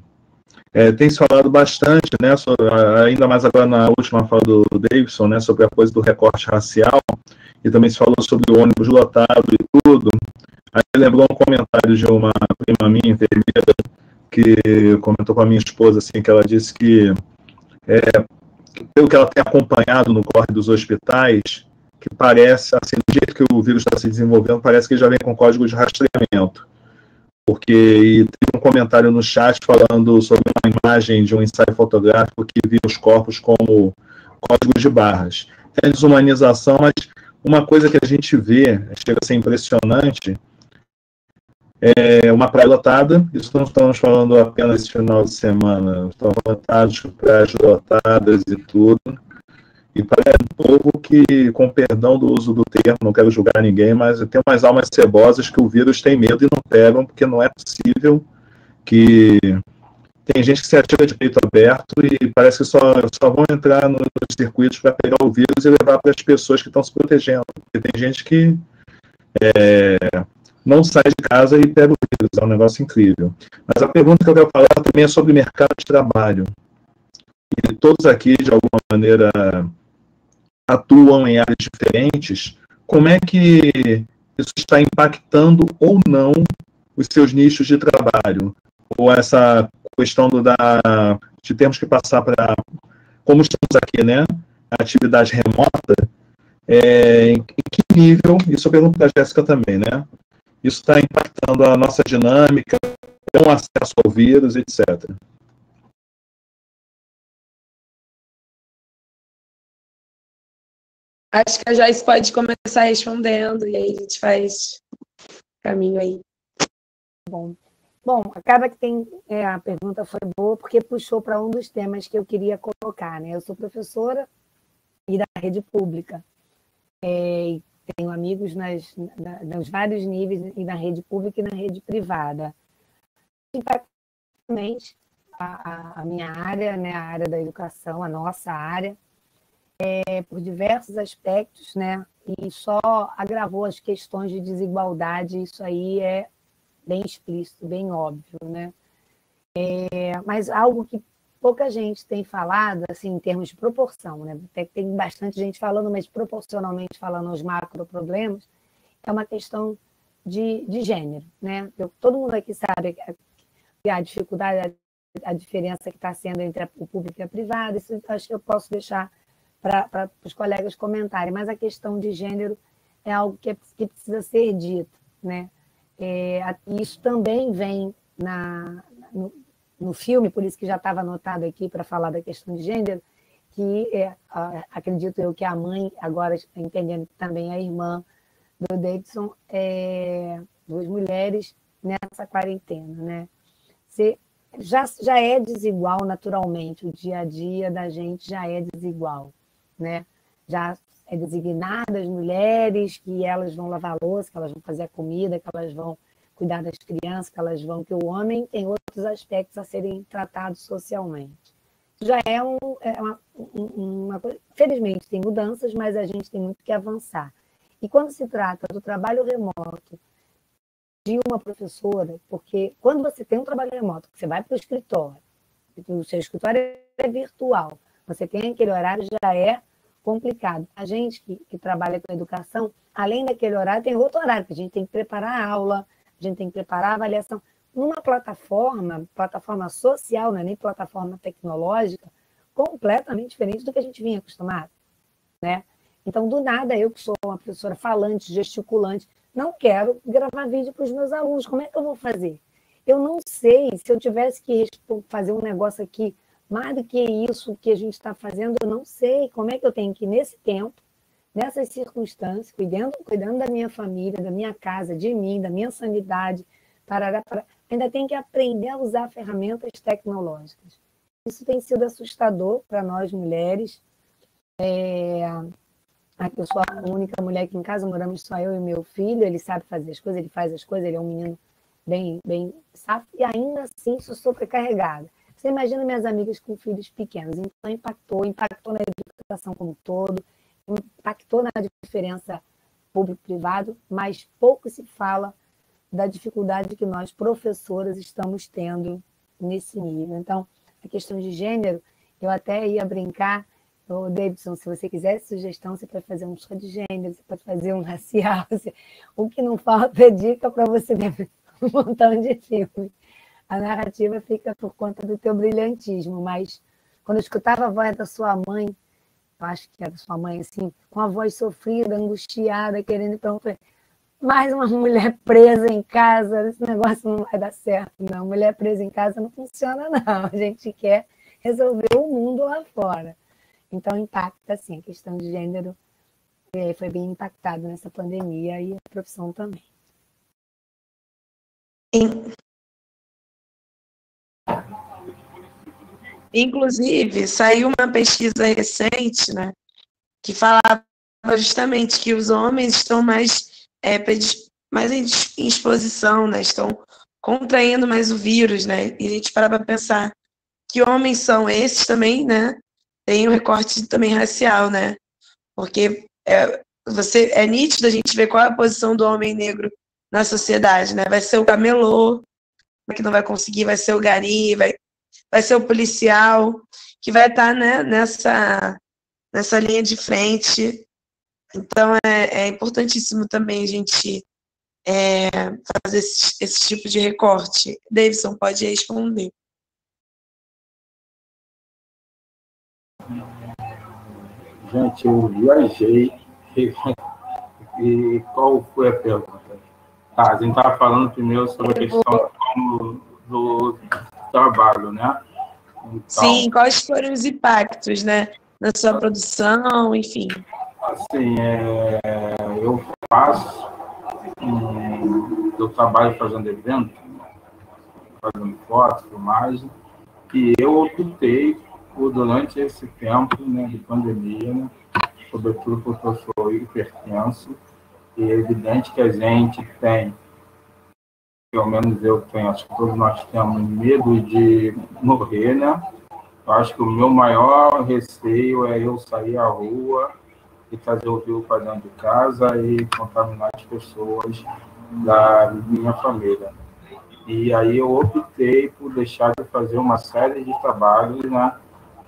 tem se falado bastante, né, ainda mais agora na última fala do Davidson, né, sobre a coisa do recorte racial, e também se falou sobre o ônibus lotado e tudo. Aí lembrou um comentário de uma prima minha, enfermeira, que comentou com a minha esposa, assim, que ela disse que, pelo que ela tem acompanhado no corre dos hospitais, que parece, assim, do jeito que o vírus está se desenvolvendo, parece que já vem com código de rastreamento. Porque teve um comentário no chat falando sobre uma imagem de um ensaio fotográfico que via os corpos como códigos de barras. É desumanização, mas uma coisa que a gente vê, chega a ser impressionante, é uma praia lotada. Isso não estamos falando apenas esse final de semana, estamos lotados, praias lotadas e tudo. E parece um povo que, com perdão do uso do termo, não quero julgar ninguém, mas tem umas almas cebosas que o vírus tem medo e não pegam, porque não é possível que... Tem gente que se atira de peito aberto e parece que só vão entrar nos circuitos para pegar o vírus e levar para as pessoas que estão se protegendo. Porque tem gente que não sai de casa e pega o vírus, é um negócio incrível. Mas a pergunta que eu quero falar também é sobre mercado de trabalho. E todos aqui, de alguma maneira, atuam em áreas diferentes. Como é que isso está impactando ou não os seus nichos de trabalho? Ou essa questão de termos que passar para, como estamos aqui, né, a atividade remota, em que nível, isso eu pergunto para a Jéssica também, né, isso está impactando a nossa dinâmica, com acesso ao vírus, etc. Acho que a Joyce pode começar respondendo, e aí a gente faz caminho aí. Bom, acaba que a pergunta foi boa, porque puxou para um dos temas que eu queria colocar, né? Eu sou professora e da rede pública. Tenho amigos nos vários níveis, e na rede pública e na rede privada. Impactamente, a minha área, né, a área da educação, a nossa área, por diversos aspectos, né? E só agravou as questões de desigualdade, isso aí é bem explícito, bem óbvio, né? Mas algo que pouca gente tem falado, assim, em termos de proporção, né? Até que tem bastante gente falando, mas proporcionalmente falando os macro-problemas, é uma questão de gênero, né? Todo mundo aqui sabe a dificuldade, a diferença que está sendo entre o público e a privada, isso acho que eu posso deixar para os colegas comentarem, mas a questão de gênero é algo que precisa ser dito, né? Isso também vem no filme, por isso que já estava anotado aqui para falar da questão de gênero, que acredito eu que a mãe, agora entendendo que também a irmã do Davidson, duas mulheres nessa quarentena, né? Já é desigual naturalmente, o dia a dia da gente já é desigual, né? Já é designada as mulheres, que elas vão lavar a louça, que elas vão fazer a comida, que elas vão cuidar das crianças, que o homem tem outros aspectos a serem tratados socialmente. Já é uma coisa... Felizmente tem mudanças, mas a gente tem muito que avançar. E quando se trata do trabalho remoto de uma professora, porque quando você tem um trabalho remoto, você vai para o escritório, o seu escritório é virtual, você tem aquele horário, já é complicado. A gente que trabalha com educação, além daquele horário, tem outro horário, que a gente tem que preparar a aula, a gente tem que preparar a avaliação. Numa plataforma social, não é nem plataforma tecnológica, completamente diferente do que a gente vinha acostumado, né? Então, do nada, eu que sou uma professora falante, gesticulante, não quero gravar vídeo para os meus alunos. Como é que eu vou fazer? Eu não sei. Se eu tivesse que fazer um negócio aqui, mais do que isso que a gente está fazendo, eu não sei como é que eu tenho que, nesse tempo, nessas circunstâncias, cuidando da minha família, da minha casa, de mim, da minha sanidade, ainda tenho que aprender a usar ferramentas tecnológicas. Isso tem sido assustador para nós, mulheres. Aqui eu sou a única mulher aqui em casa, moramos só eu e meu filho, ele sabe fazer as coisas, ele faz as coisas, ele é um menino bem safo, e ainda assim sou sobrecarregada. Você imagina minhas amigas com filhos pequenos, então impactou na educação como um todo, impactou na diferença público-privado, mas pouco se fala da dificuldade que nós, professoras, estamos tendo nesse nível. Então, a questão de gênero, eu até ia brincar, Davidson, se você quiser sugestão, você pode fazer um só de gênero, você pode fazer um racial, o que não falta é dica para você ver um montão de filme. A narrativa fica por conta do teu brilhantismo, mas quando eu escutava a voz da sua mãe, eu acho que era da sua mãe, assim, com a voz sofrida, angustiada, querendo ir para um... Mais uma mulher presa em casa, esse negócio não vai dar certo, não. Mulher presa em casa não funciona, não. A gente quer resolver o mundo lá fora. Então, impacta, assim, a questão de gênero foi bem impactada nessa pandemia e a profissão também. Inclusive, saiu uma pesquisa recente, né, que falava justamente que os homens estão mais em exposição, né, estão contraindo mais o vírus, né, e a gente para pensar que homens são esses também, né, tem um recorte também racial, né, porque é nítido a gente ver qual é a posição do homem negro na sociedade, né, vai ser o camelô, que não vai conseguir, vai ser o gari, vai ser o policial, que vai estar, né, nessa linha de frente. Então, é importantíssimo também a gente fazer esse tipo de recorte. Davidson, pode responder. Gente, eu viajei. E qual foi a pergunta? Tá, a gente estava falando primeiro sobre a questão do trabalho, né? Então, sim, quais foram os impactos, né? Na sua produção, enfim. Assim, eu eu trabalho fazendo evento, fazendo fotos, filmagem, e eu optei durante esse tempo, né, de pandemia, né, sobretudo porque eu sou hipertenso, e é evidente que a gente tem, pelo menos eu tenho, acho que todos nós temos medo de morrer, né? Eu acho que o meu maior receio é eu sair à rua e trazer o vírus para dentro de casa e contaminar as pessoas da minha família. E aí eu optei por deixar de fazer uma série de trabalhos, né?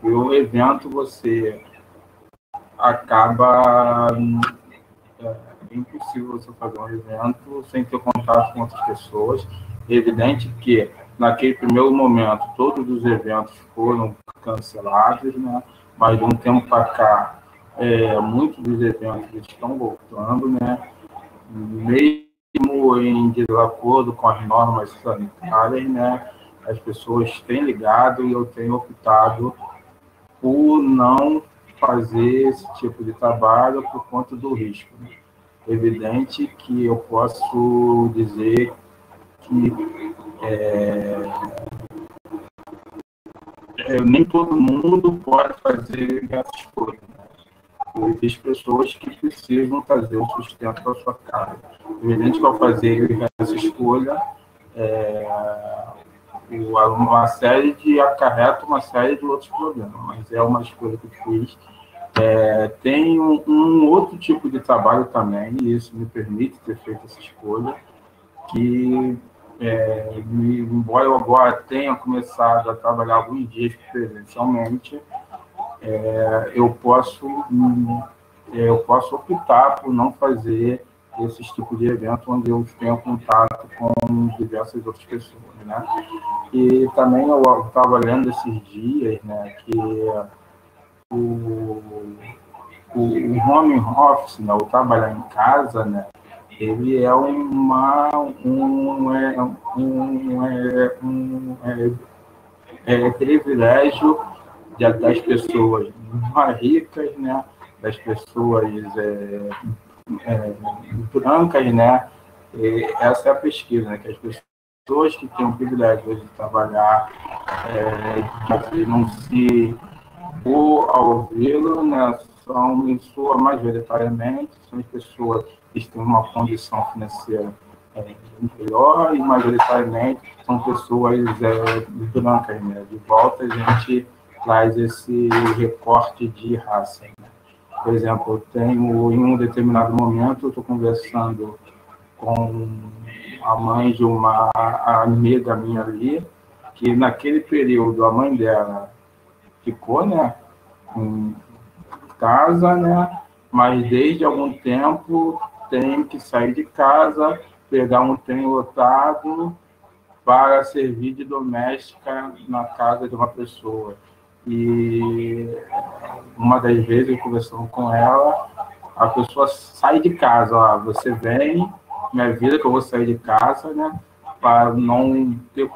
E o evento você acaba... É impossível você fazer um evento sem ter contato com outras pessoas. É evidente que, naquele primeiro momento, todos os eventos foram cancelados, né? Mas de um tempo para cá, muitos dos eventos estão voltando, né? Mesmo em desacordo com as normas sanitárias, né? As pessoas têm ligado e eu tenho optado por não fazer esse tipo de trabalho por conta do risco, né? É evidente que eu posso dizer que nem todo mundo pode fazer essa escolha, né? Existem pessoas que precisam fazer o sustento para sua casa. É evidente que ao fazer essa escolha, acarreta uma série de outros problemas, mas é uma escolha que eu fiz. Tem um outro tipo de trabalho também, e isso me permite ter feito essa escolha, que, embora eu agora tenha começado a trabalhar alguns dias presencialmente, eu posso optar por não fazer esse tipo de evento onde eu tenho contato com diversas outras pessoas, né? E também eu estava lendo esses dias, né, que o home office, né, o trabalhar em casa, né, ele é privilégio das pessoas mais ricas, né, das pessoas brancas, né? E essa é a pesquisa, né, que as pessoas que têm o privilégio de trabalhar, de não se ao vê-lo, né, são, em sua majoritariamente, são as pessoas que têm uma condição financeira melhor e, majoritariamente, são pessoas brancas, né? De volta, a gente traz esse recorte de raça, né? Por exemplo, eu tenho, em um determinado momento, eu estou conversando com a mãe de uma amiga minha ali, que naquele período a mãe dela ficou, né, em casa, né, mas desde algum tempo tem que sair de casa, pegar um trem lotado para servir de doméstica na casa de uma pessoa. E uma das vezes, conversando com ela, a pessoa sai de casa, ó, você vem, me avisa que eu vou sair de casa, né, para não ter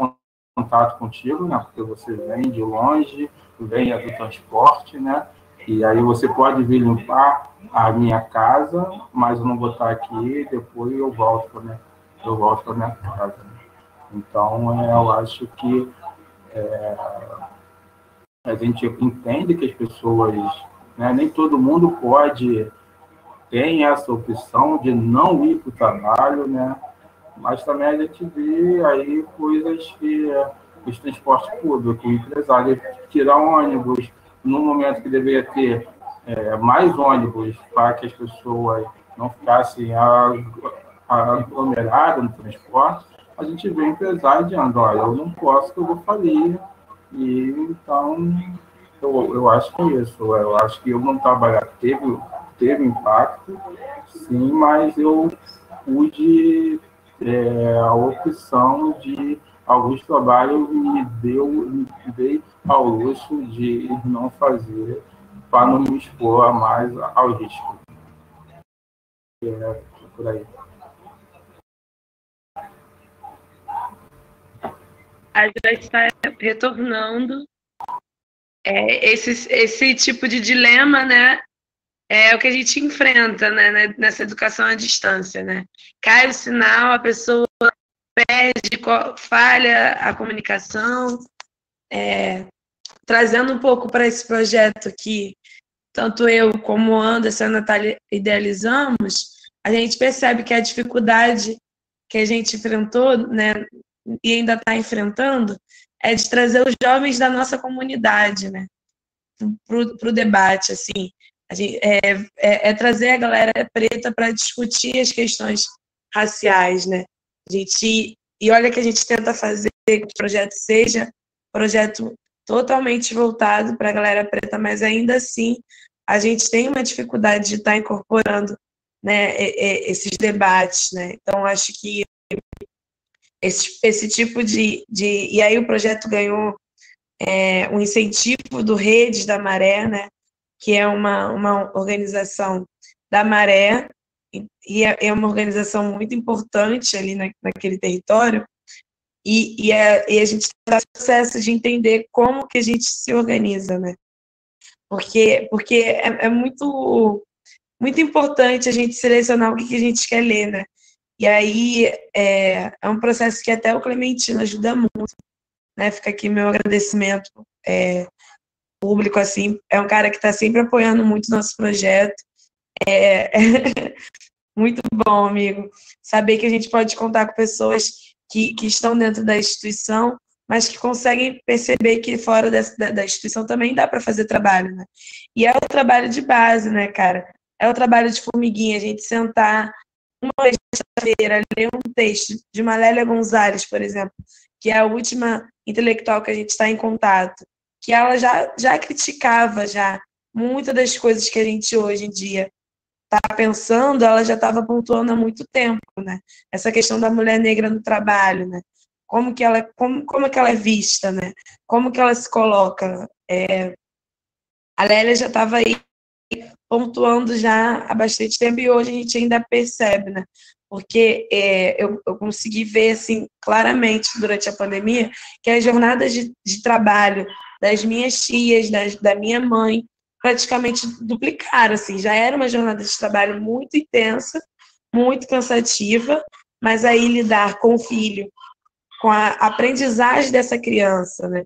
contato contigo, né, porque você vem de longe, vem do transporte, né, e aí você pode vir limpar a minha casa, mas eu não vou estar aqui, depois eu volto para minha casa. Então, eu acho que a gente entende que as pessoas, né, nem todo mundo tem essa opção de não ir para o trabalho, né, mas também a gente vê aí coisas que os transportes públicos, o empresário tirar ônibus no momento que deveria ter mais ônibus para que as pessoas não ficassem aglomeradas no transporte, a gente vê empresário dizendo, olha, eu não posso, que eu vou falir. E então, eu acho que é isso. Eu acho que eu não trabalhar teve impacto, sim, mas eu pude a opção de alguns trabalhos me dei ao luxo de não fazer para não me expor mais ao risco. Por aí. A gente está retornando. Esse tipo de dilema, né, é o que a gente enfrenta, né, nessa educação à distância, né? Cai o sinal, a pessoa perde, falha a comunicação. Trazendo um pouco para esse projeto aqui, tanto eu como o Anderson e a Natália idealizamos, a gente percebe que a dificuldade que a gente enfrentou, né, e ainda está enfrentando, é de trazer os jovens da nossa comunidade, né, para o debate, assim. Trazer a galera preta para discutir as questões raciais, né. E olha que a gente tenta fazer que o projeto seja um projeto totalmente voltado para a galera preta, mas ainda assim a gente tem uma dificuldade de estar incorporando, né, esses debates, né. Então, acho que esse tipo de... E aí o projeto ganhou um incentivo do Redes da Maré, né, que é uma organização da Maré, e é uma organização muito importante ali naquele território, e a gente está no processo de entender como que a gente se organiza, né, porque é muito, muito importante a gente selecionar o que a gente quer ler, né. E aí é um processo que até o Clementino ajuda muito, né? Fica aqui meu agradecimento público, assim, é um cara que está sempre apoiando muito o nosso projeto. Muito bom, amigo, saber que a gente pode contar com pessoas que estão dentro da instituição, mas que conseguem perceber que fora da instituição também dá para fazer trabalho, né? E é o trabalho de base, né, cara? É o trabalho de formiguinha, a gente sentar uma vez na feira, ler um texto de uma Lélia Gonzalez, por exemplo, que é a última intelectual que a gente está em contato, que ela já criticava já muitas das coisas que a gente hoje em dia está pensando, ela já estava pontuando há muito tempo, né? Essa questão da mulher negra no trabalho, né? Como que ela é vista, né? Como que ela se coloca. A Lélia já estava aí pontuando já há bastante tempo e hoje a gente ainda percebe, né? Porque eu consegui ver assim, claramente durante a pandemia que as jornadas de trabalho das minhas tias, da minha mãe, praticamente duplicaram. Assim, já era uma jornada de trabalho muito intensa, muito cansativa, mas aí lidar com o filho, com a aprendizagem dessa criança, né?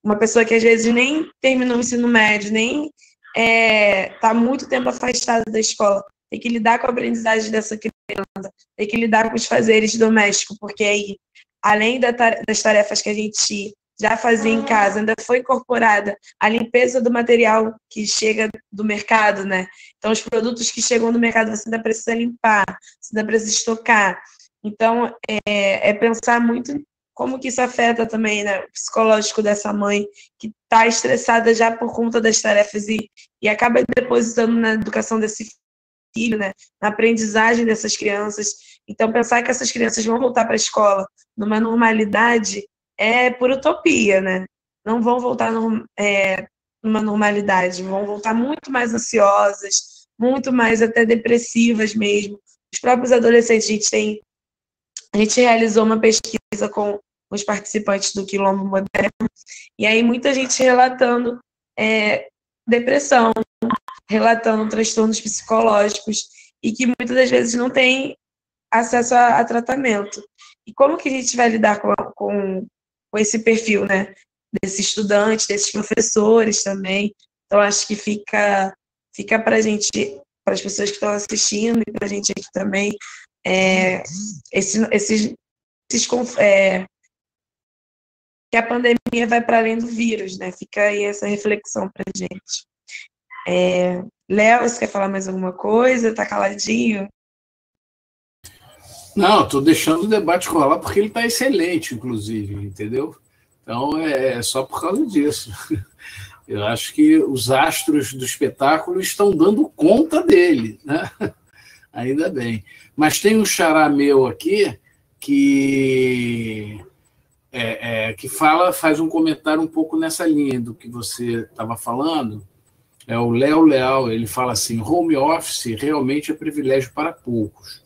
Uma pessoa que às vezes nem terminou o ensino médio, nem está muito tempo afastada da escola, tem que lidar com a aprendizagem dessa criança, tem que lidar com os fazeres domésticos, porque aí, além das tarefas que a gente já fazia em casa, ainda foi incorporada a limpeza do material que chega do mercado, né? Então, os produtos que chegam do mercado, você ainda precisa limpar, você ainda precisa estocar. Então, pensar muito como que isso afeta também, né, o psicológico dessa mãe que está estressada já por conta das tarefas e acaba depositando na educação desse filho, né, na aprendizagem dessas crianças. Então, pensar que essas crianças vão voltar para a escola numa normalidade é por utopia, né? Não vão voltar numa normalidade, vão voltar muito mais ansiosas, muito mais até depressivas mesmo. Os próprios adolescentes, a gente realizou uma pesquisa com os participantes do Quilombo Moderno, e aí muita gente relatando depressão, relatando transtornos psicológicos, e que muitas das vezes não tem acesso a tratamento. E como que a gente vai lidar com esse perfil, né? Desses estudantes, desses professores também. Então, acho que fica para a gente, para as pessoas que estão assistindo e para a gente aqui também, que a pandemia vai para além do vírus, né? Fica aí essa reflexão para a gente. Léo, você quer falar mais alguma coisa? Tá caladinho? Não, estou deixando o debate rolar porque ele está excelente, inclusive, entendeu? Então, é só por causa disso. Eu acho que os astros do espetáculo estão dando conta dele, né? Ainda bem. Mas tem um xará meu aqui que faz um comentário um pouco nessa linha do que você estava falando. É o Léo Leal, ele fala assim: home office realmente é privilégio para poucos.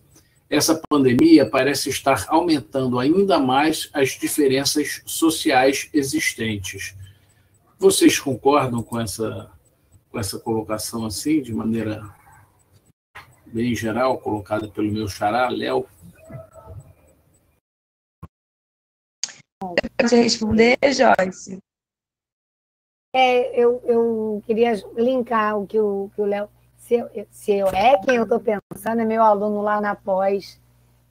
Essa pandemia parece estar aumentando ainda mais as diferenças sociais existentes. Vocês concordam com essa colocação assim, de maneira bem geral, colocada pelo meu xará, Léo? Pode responder, Joyce? Eu queria linkar o que o Léo... Se eu é quem eu estou pensando, é meu aluno lá na pós,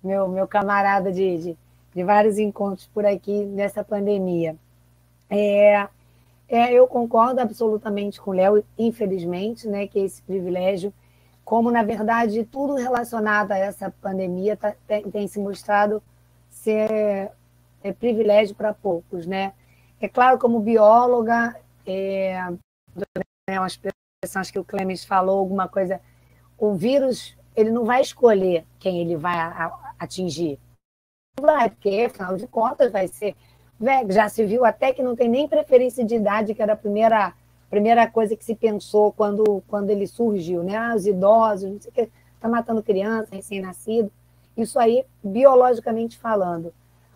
meu camarada de vários encontros por aqui nessa pandemia. Eu concordo absolutamente com o Léo, infelizmente, né, que esse privilégio, como, na verdade, tudo relacionado a essa pandemia tem se mostrado ser privilégio para poucos, né? É claro, como bióloga, uma expressão que o Clemens falou, alguma coisa, o vírus, ele não vai escolher quem ele vai atingir. Vai, porque, afinal de contas, vai ser... Já se viu até que não tem nem preferência de idade, que era a primeira coisa que se pensou quando ele surgiu, né? Os idosos, não sei o que, está matando criança, recém-nascido. Isso aí, biologicamente falando.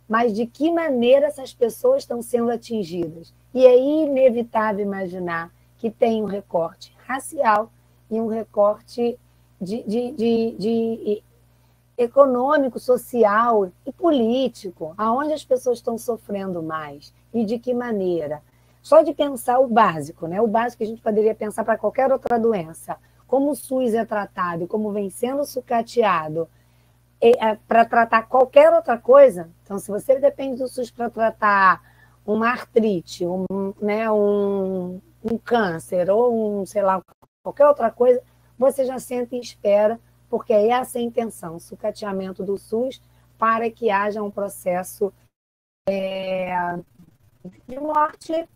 Mas de que maneira essas pessoas estão sendo atingidas? E é inevitável imaginar que tem um recorte racial e um recorte de econômico, social e político, aonde as pessoas estão sofrendo mais e de que maneira. Só de pensar o básico, né? O básico que a gente poderia pensar para qualquer outra doença, como o SUS é tratado e como vem sendo sucateado para tratar qualquer outra coisa. Então, se você depende do SUS para tratar uma artrite, um câncer ou sei lá, qualquer outra coisa, você já senta e espera, porque é essa a intenção, sucateamento do SUS para que haja um processo de morte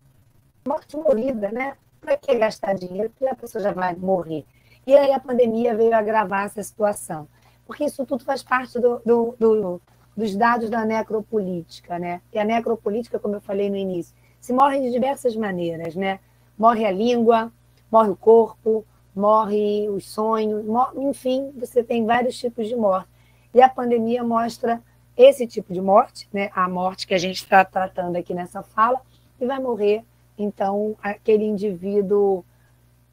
morte morrida, né? Para que gastar dinheiro? Porque a pessoa já vai morrer. E aí a pandemia veio agravar essa situação. Porque isso tudo faz parte dos dados da necropolítica, né? E a necropolítica, como eu falei no início, se morre de diversas maneiras, né? Morre a língua, morre o corpo, morre os sonhos, enfim, você tem vários tipos de morte. E a pandemia mostra esse tipo de morte, né? A morte que a gente está tratando aqui nessa fala, e vai morrer, então, aquele indivíduo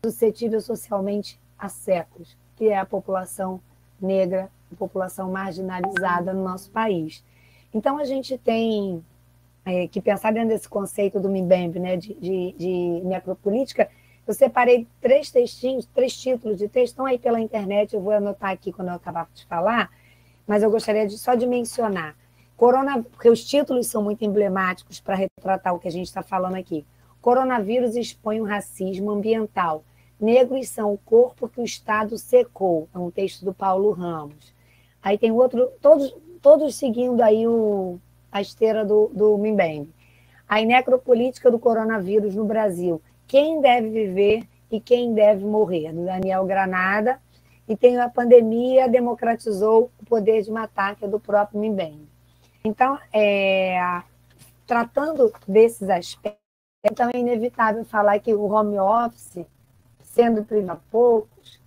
suscetível socialmente há séculos, que é a população negra, a população marginalizada no nosso país. Então, a gente tem que pensar dentro desse conceito do Mbembe, né, de necropolítica. Eu separei 3 textinhos, 3 títulos de texto, estão aí pela internet, eu vou anotar aqui quando eu acabar de falar, mas eu gostaria só de mencionar. Porque os títulos são muito emblemáticos para retratar o que a gente está falando aqui. Coronavírus expõe o racismo ambiental. Negros são o corpo que o Estado secou. É um texto do Paulo Ramos. Aí tem outro, todos seguindo aí a esteira do Mbembe. A necropolítica do coronavírus no Brasil. Quem deve viver e quem deve morrer, do Daniel Granada. E tem a pandemia democratizou o poder de matar, que é do próprio Mbembe. Então, tratando desses aspectos, então é inevitável falar que o home office, sendo privado a poucos,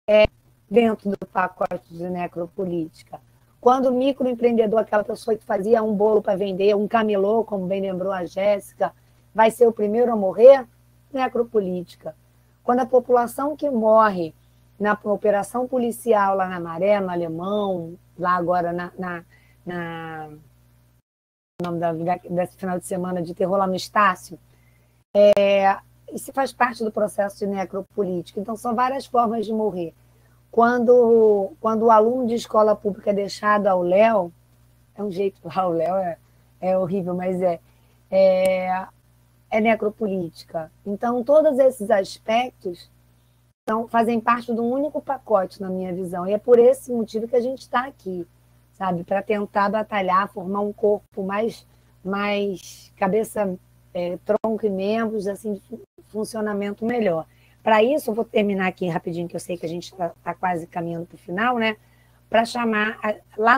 é dentro do pacote de necropolítica. Quando o microempreendedor, aquela pessoa que fazia um bolo para vender, um camelô, como bem lembrou a Jéssica, vai ser o primeiro a morrer, necropolítica. Quando a população que morre na operação policial lá na Maré, no Alemão, lá agora no nome desse final de semana de terror lá no Estácio, isso faz parte do processo de necropolítica. Então, são várias formas de morrer. Quando o aluno de escola pública é deixado ao léu, é um jeito, ao léu é horrível, mas é necropolítica. Então, todos esses aspectos fazem parte de um único pacote, na minha visão. E é por esse motivo que a gente está aqui, sabe? Para tentar batalhar, formar um corpo mais cabeça, tronco e membros, assim, de funcionamento melhor. Para isso, eu vou terminar aqui rapidinho, que eu sei que a gente está quase caminhando para o final, né? Para chamar, lá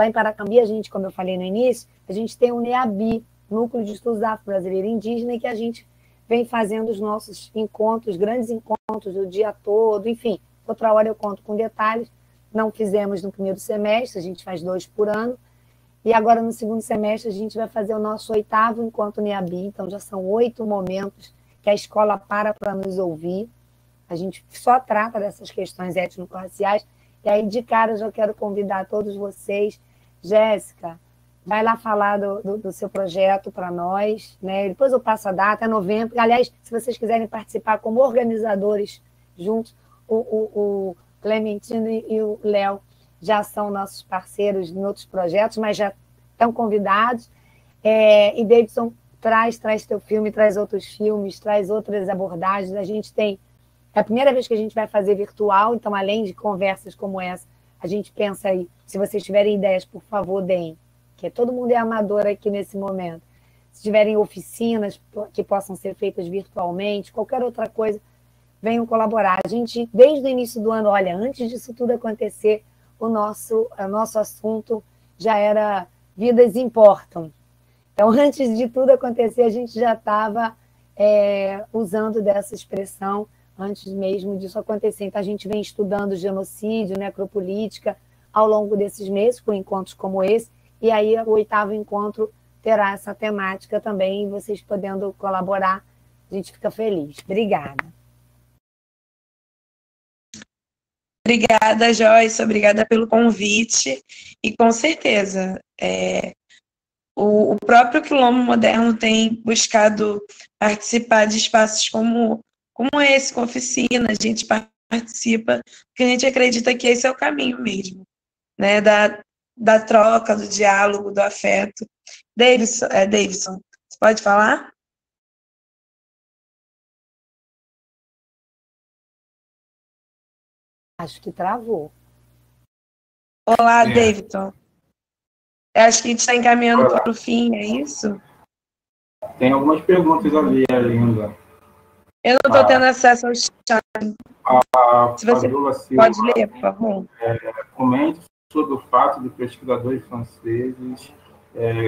em Paracambi, a gente, como eu falei no início, a gente tem o NEABI, Núcleo de Estudos Afro-Brasileiro e Indígena, que a gente vem fazendo os nossos encontros, grandes encontros do dia todo, enfim, outra hora eu conto com detalhes. Não fizemos no primeiro semestre, a gente faz 2 por ano, e agora no segundo semestre a gente vai fazer o nosso 8º encontro NEABI, então já são 8 momentos que a escola para nos ouvir. A gente só trata dessas questões étnico-raciais, e aí de cara eu já quero convidar todos vocês. Jéssica, vai lá falar do seu projeto para nós, né? Depois eu passo a data, é novembro. Aliás, se vocês quiserem participar como organizadores juntos, o Clementino e o Léo já são nossos parceiros em outros projetos, mas já estão convidados. E Davidson, traz teu filme, traz outros filmes, traz outras abordagens. A gente tem... É a primeira vez que a gente vai fazer virtual, então, além de conversas como essa, a gente pensa aí, se vocês tiverem ideias, por favor, deem, que todo mundo é amador aqui nesse momento. Se tiverem oficinas que possam ser feitas virtualmente, qualquer outra coisa, venham colaborar. A gente, desde o início do ano, olha, antes disso tudo acontecer, o nosso assunto já era vidas importam. Então, antes de tudo acontecer, a gente já estava usando dessa expressão, antes mesmo disso acontecer. Então, a gente vem estudando genocídio, necropolítica, ao longo desses meses, com encontros como esse, e aí o 8º encontro terá essa temática também, e vocês podendo colaborar, a gente fica feliz. Obrigada. Obrigada, Joyce, obrigada pelo convite, e com certeza, o próprio Quilombo Moderno tem buscado participar de espaços como esse, com oficina, a gente participa, porque a gente acredita que esse é o caminho mesmo, né, da troca, do diálogo, do afeto. Davidson, você pode falar? Acho que travou. Olá, Davidson. Acho que a gente está encaminhando para o fim, é isso? Tem algumas perguntas ali ainda. Eu não estou tendo acesso ao chat. Se você pode ler, por favor. Comente sobre o fato de pesquisadores franceses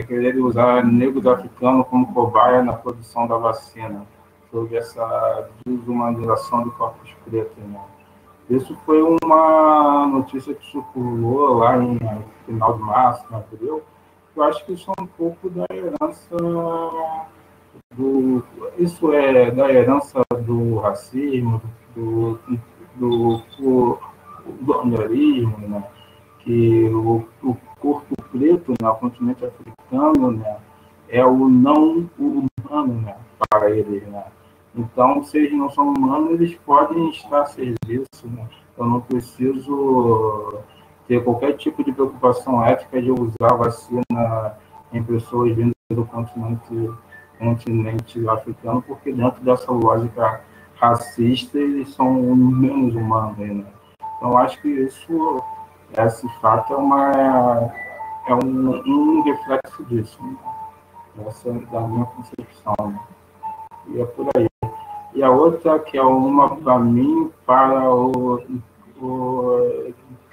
quererem usar negros africanos como cobaia na produção da vacina, sobre essa desumanização de corpos pretos, né? Isso foi uma notícia que circulou lá em final de março, em abril. Eu acho que isso é um pouco da herança isso é da herança do racismo, do colonialismo, né? Que o corpo preto, né, o continente africano, né, é o não humano, né, para eles, né? Então, se eles não são humanos, eles podem estar a serviço, né? Eu não preciso ter qualquer tipo de preocupação ética de usar vacina em pessoas vindas do continente africano, porque dentro dessa lógica racista, eles são menos humanos, né? Então, acho que esse fato é um reflexo disso, né? Essa é da minha concepção, né? E é por aí. E a outra, que é uma para mim, para o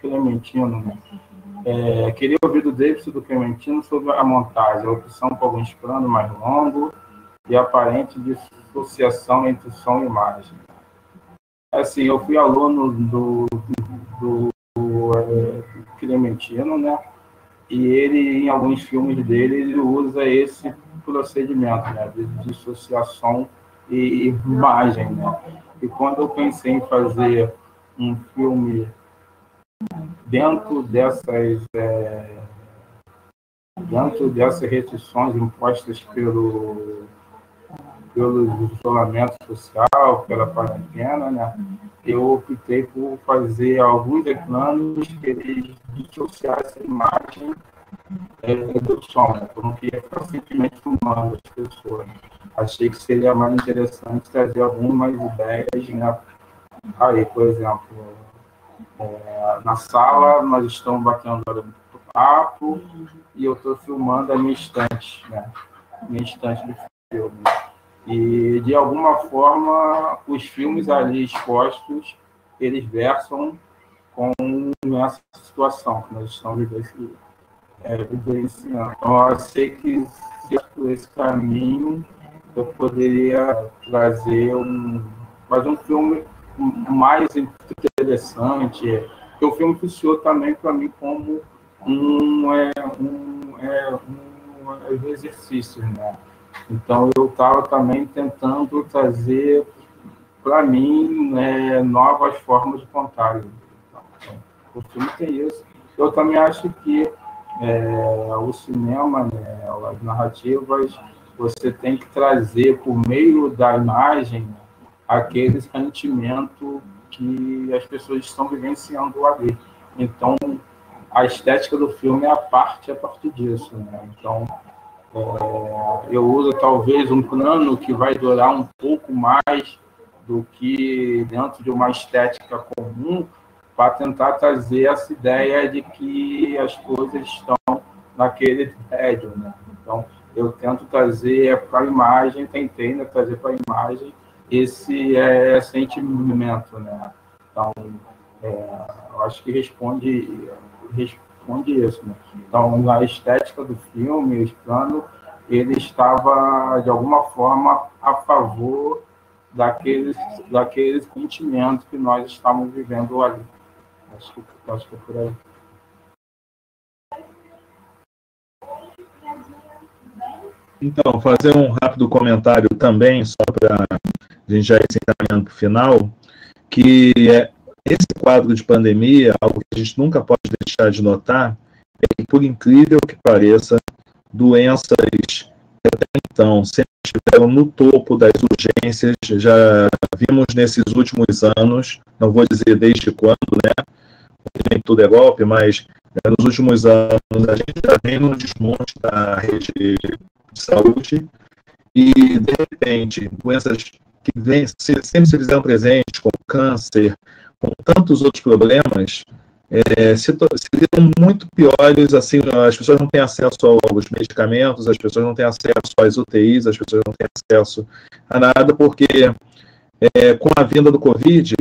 Clementino, né? Queria ouvir do Davidson do Clementino sobre a montagem, a opção por alguns planos mais longos e aparente dissociação entre som e imagem. Assim, eu fui aluno do Clementino, né? E ele, em alguns filmes dele, ele usa esse procedimento, né, de dissociação e imagem, né? E quando eu pensei em fazer um filme dentro dessas restrições impostas pelo isolamento social, pela quarentena, né, eu optei por fazer alguns planos que eles dissociassem a imagem do som, né? Eu não queria ficar simplesmente filmando as pessoas. Achei que seria mais interessante trazer algumas ideias, né? Aí, por exemplo, na sala nós estamos batendo papo e eu estou filmando a minha estante, né? Minha estante de filme. E, de alguma forma, os filmes ali expostos, eles versam com essa situação que nós estamos vivenciando. Então, eu sei que, por esse caminho, eu poderia fazer um filme mais interessante, porque o filme funcionou também para mim como um exercício, né? Então, eu estava também tentando trazer para mim, né, novas formas de contar. Então, o filme tem isso. Eu também acho que o cinema, né, as narrativas, você tem que trazer, por meio da imagem, aquele sentimento que as pessoas estão vivenciando ali. Então, a estética do filme é a partir disso, né? Então, eu uso talvez um plano que vai durar um pouco mais do que dentro de uma estética comum, para tentar trazer essa ideia de que as coisas estão naquele tédio, né? Então, eu tento trazer para a imagem, tentei, né, trazer para a imagem esse sentimento, né? Então, eu acho que responde isso, né? Então, na estética do filme, o plano, ele estava, de alguma forma, a favor daqueles sentimentos que nós estamos vivendo ali. Acho que é por aí. Então, fazer um rápido comentário também, só para a gente já ir se encaminhando para o final, que esse quadro de pandemia, algo que a gente nunca pode deixar de notar, é que, por incrível que pareça, doenças que até então sempre estiveram no topo das urgências, já vimos nesses últimos anos, não vou dizer desde quando, né? Nem tudo é golpe, mas nos últimos anos a gente já vem no desmonte da rede de saúde e, de repente, doenças que sempre se fizeram presentes, como câncer, com tantos outros problemas, se viram muito piores, assim, as pessoas não têm acesso aos medicamentos, as pessoas não têm acesso às UTIs, as pessoas não têm acesso a nada, porque com a vinda do Covid,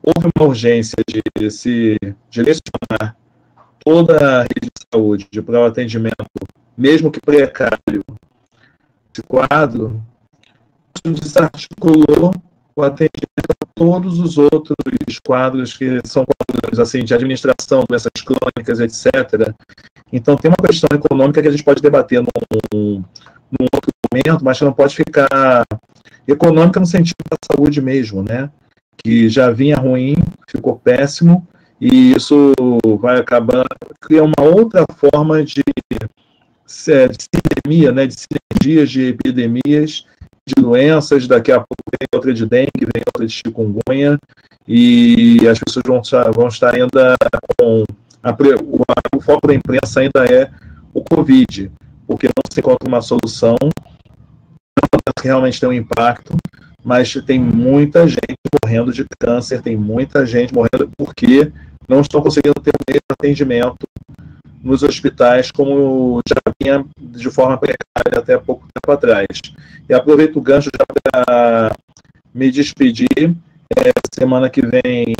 houve uma urgência de se direcionar toda a rede de saúde para o atendimento, mesmo que precário, esse quadro, desarticulou o atendimento a todos os outros quadros que são quadros assim, de administração, doenças crônicas, etc. Então, tem uma questão econômica que a gente pode debater num outro momento, mas que não pode ficar econômica no sentido da saúde mesmo, né? Que já vinha ruim, ficou péssimo, e isso vai acabar criando uma outra forma de epidemia, né? De sinergias de epidemias, de doenças, daqui a pouco vem outra de dengue, vem outra de chikungunya, e as pessoas vão estar ainda com... O foco da imprensa ainda é o Covid, porque não se encontra uma solução, realmente tem um impacto, mas tem muita gente morrendo de câncer, tem muita gente morrendo porque não estão conseguindo ter o mesmo atendimento nos hospitais como já vinha de forma precária até pouco tempo atrás. E aproveito o gancho já para me despedir. Semana que vem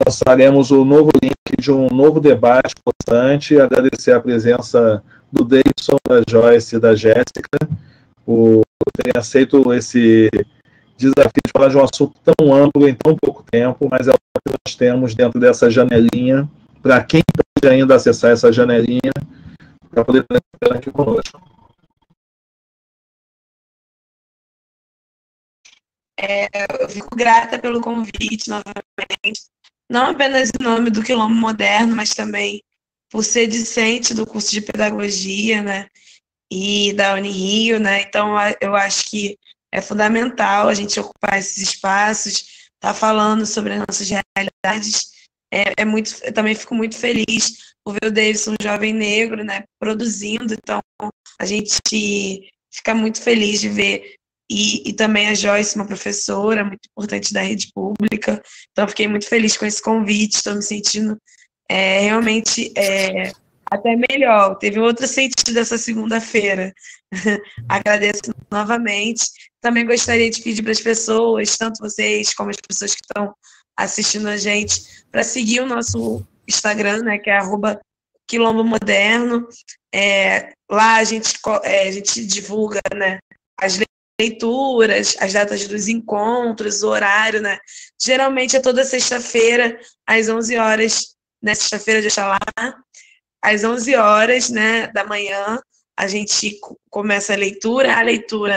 lançaremos o novo link de um novo debate constante. Agradecer a presença do Davidson, da Joyce e da Jéssica, por terem aceito esse desafio de falar de um assunto tão amplo em tão pouco tempo, mas é o que nós temos dentro dessa janelinha, para quem pode ainda acessar essa janelinha, para poder estar aqui conosco. Eu fico grata pelo convite novamente, não apenas em nome do Quilombo Moderno, mas também por ser discente do curso de pedagogia, né, e da Unirio, né, então eu acho que é fundamental a gente ocupar esses espaços, tá falando sobre as nossas realidades. Eu também fico muito feliz por ver o Davidson, um jovem negro, né, produzindo, então a gente fica muito feliz de ver, e também a Joyce, uma professora muito importante da rede pública, então fiquei muito feliz com esse convite, estou me sentindo realmente até melhor, teve outro sentido essa segunda-feira. Agradeço novamente. Também gostaria de pedir para as pessoas, tanto vocês como as pessoas que estão assistindo a gente, para seguir o nosso Instagram, né, que é @quilombomoderno. Lá a gente divulga, né, as leituras, as datas dos encontros, o horário, né? Geralmente é toda sexta-feira, às 11 horas, né, sexta-feira de Oxalá, às 11 horas, né, da manhã, a gente começa a leitura,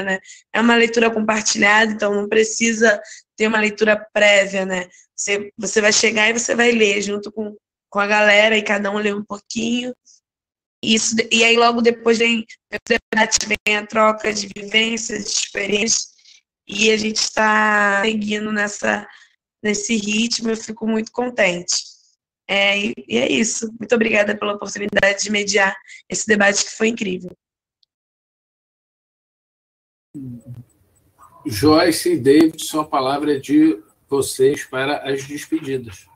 né, é uma leitura compartilhada, então não precisa ter uma leitura prévia, né, você vai chegar e você vai ler junto com a galera, e cada um lê um pouquinho, e aí logo depois vem o debate, vem a troca de vivências, de experiências, e a gente está seguindo nesse ritmo, eu fico muito contente. E é isso. Muito obrigada pela oportunidade de mediar esse debate que foi incrível. Joyce e Davidson, a palavra é de vocês para as despedidas.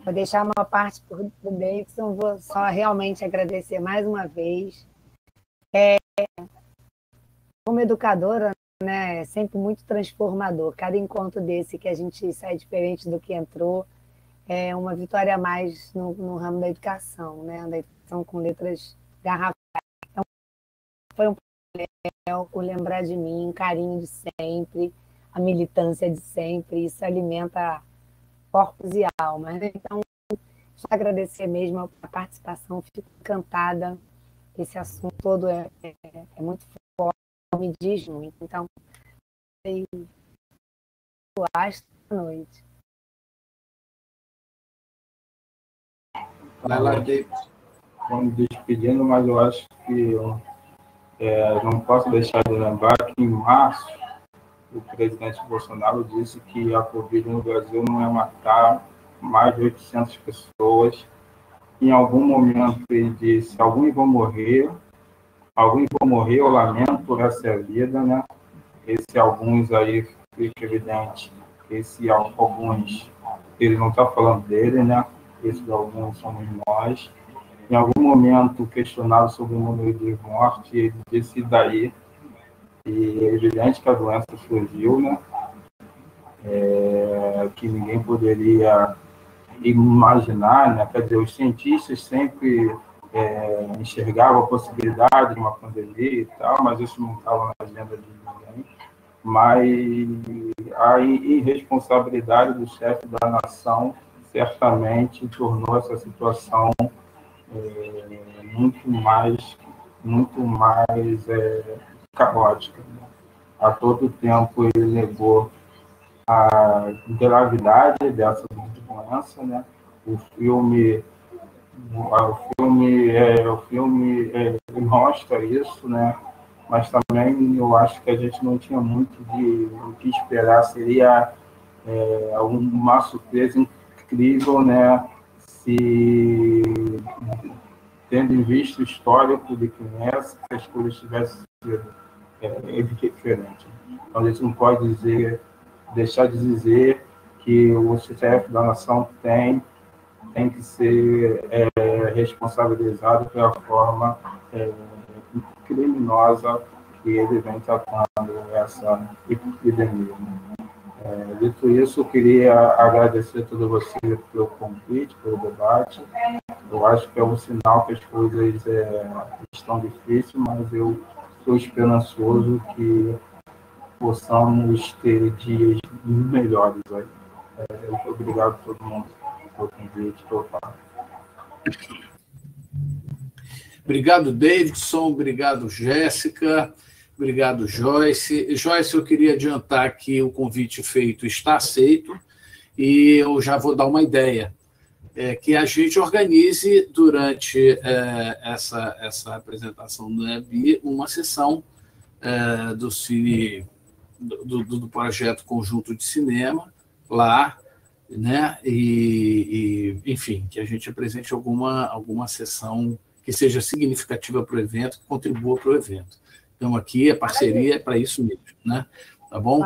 Vou deixar uma parte para o Davidson, vou só realmente agradecer mais uma vez. Como educadora, né, é sempre muito transformador. Cada encontro desse que a gente sai diferente do que entrou, é uma vitória a mais no ramo da educação, né? Da educação com letras garrafais. Então, foi um prazer, o lembrar de mim, um carinho de sempre, a militância de sempre, isso alimenta corpos e almas, né? Então, só agradecer mesmo a participação, fico encantada, esse assunto todo é muito forte, me diz muito, então, esta noite. Estou me despedindo, mas eu acho que não posso deixar de lembrar que em março o presidente Bolsonaro disse que a Covid no Brasil não ia matar mais de 800 pessoas. Em algum momento ele disse, alguns vão morrer, eu lamento por essa vida, né? Esse alguns aí fica evidente, esse alguns ele não está falando dele, né? Esse alguns somos nós. Em algum momento, questionado sobre o número de mortes, ele disse daí, e é evidente que a doença surgiu, né? Que ninguém poderia imaginar, né? Quer dizer, os cientistas sempre enxergavam a possibilidade de uma pandemia e tal, mas isso não estava na agenda de ninguém. Mas a irresponsabilidade do chefe da nação certamente tornou essa situação muito mais caótica. A todo tempo ele negou a gravidade dessa doença, né? O filme mostra isso, né? Mas também eu acho que a gente não tinha muito o que esperar, seria uma surpresa incrível, né? Se, tendo em vista o histórico de criança, que as coisas tivessem sido diferentes. Então, a gente não pode deixar de dizer que o chefe da nação tem que ser responsabilizado pela forma criminosa que ele vem tratando essa epidemia. Dito isso, eu queria agradecer a todos vocês pelo convite, pelo debate. Eu acho que é um sinal que as coisas estão difíceis, mas eu sou esperançoso que possamos ter dias melhores aí. Muito obrigado a todo mundo pelo convite, pelo papo. Obrigado, Davidson. Obrigado, Jéssica. Obrigado, Joyce. Joyce, eu queria adiantar que o convite feito está aceito e eu já vou dar uma ideia. Que a gente organize, durante essa apresentação do EBI, uma sessão do Cine, do projeto Conjunto de Cinema, lá, né? Enfim, que a gente apresente alguma sessão que seja significativa para o evento, que contribua para o evento. Então, aqui a parceria é para isso mesmo, né? Tá bom?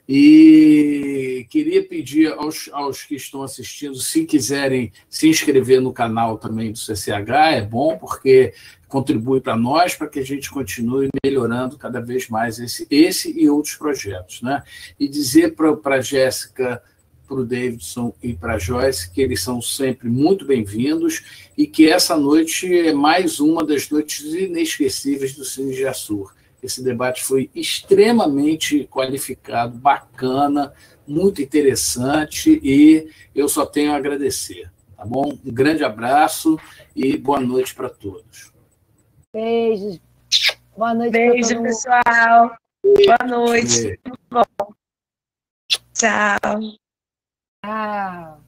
E queria pedir aos que estão assistindo, se quiserem se inscrever no canal também do CCH, é bom, porque contribui para nós, para que a gente continue melhorando cada vez mais esse e outros projetos, né? E dizer para a Jéssica, para o Davidson e para a Joyce que eles são sempre muito bem-vindos e que essa noite é mais uma das noites inesquecíveis do Cine Jassur. Esse debate foi extremamente qualificado, bacana, muito interessante e eu só tenho a agradecer, tá bom? Um grande abraço e boa noite para todos. Beijos. Boa noite. Beijo, pessoal. Boa noite. Tudo bom. Tchau. Tchau.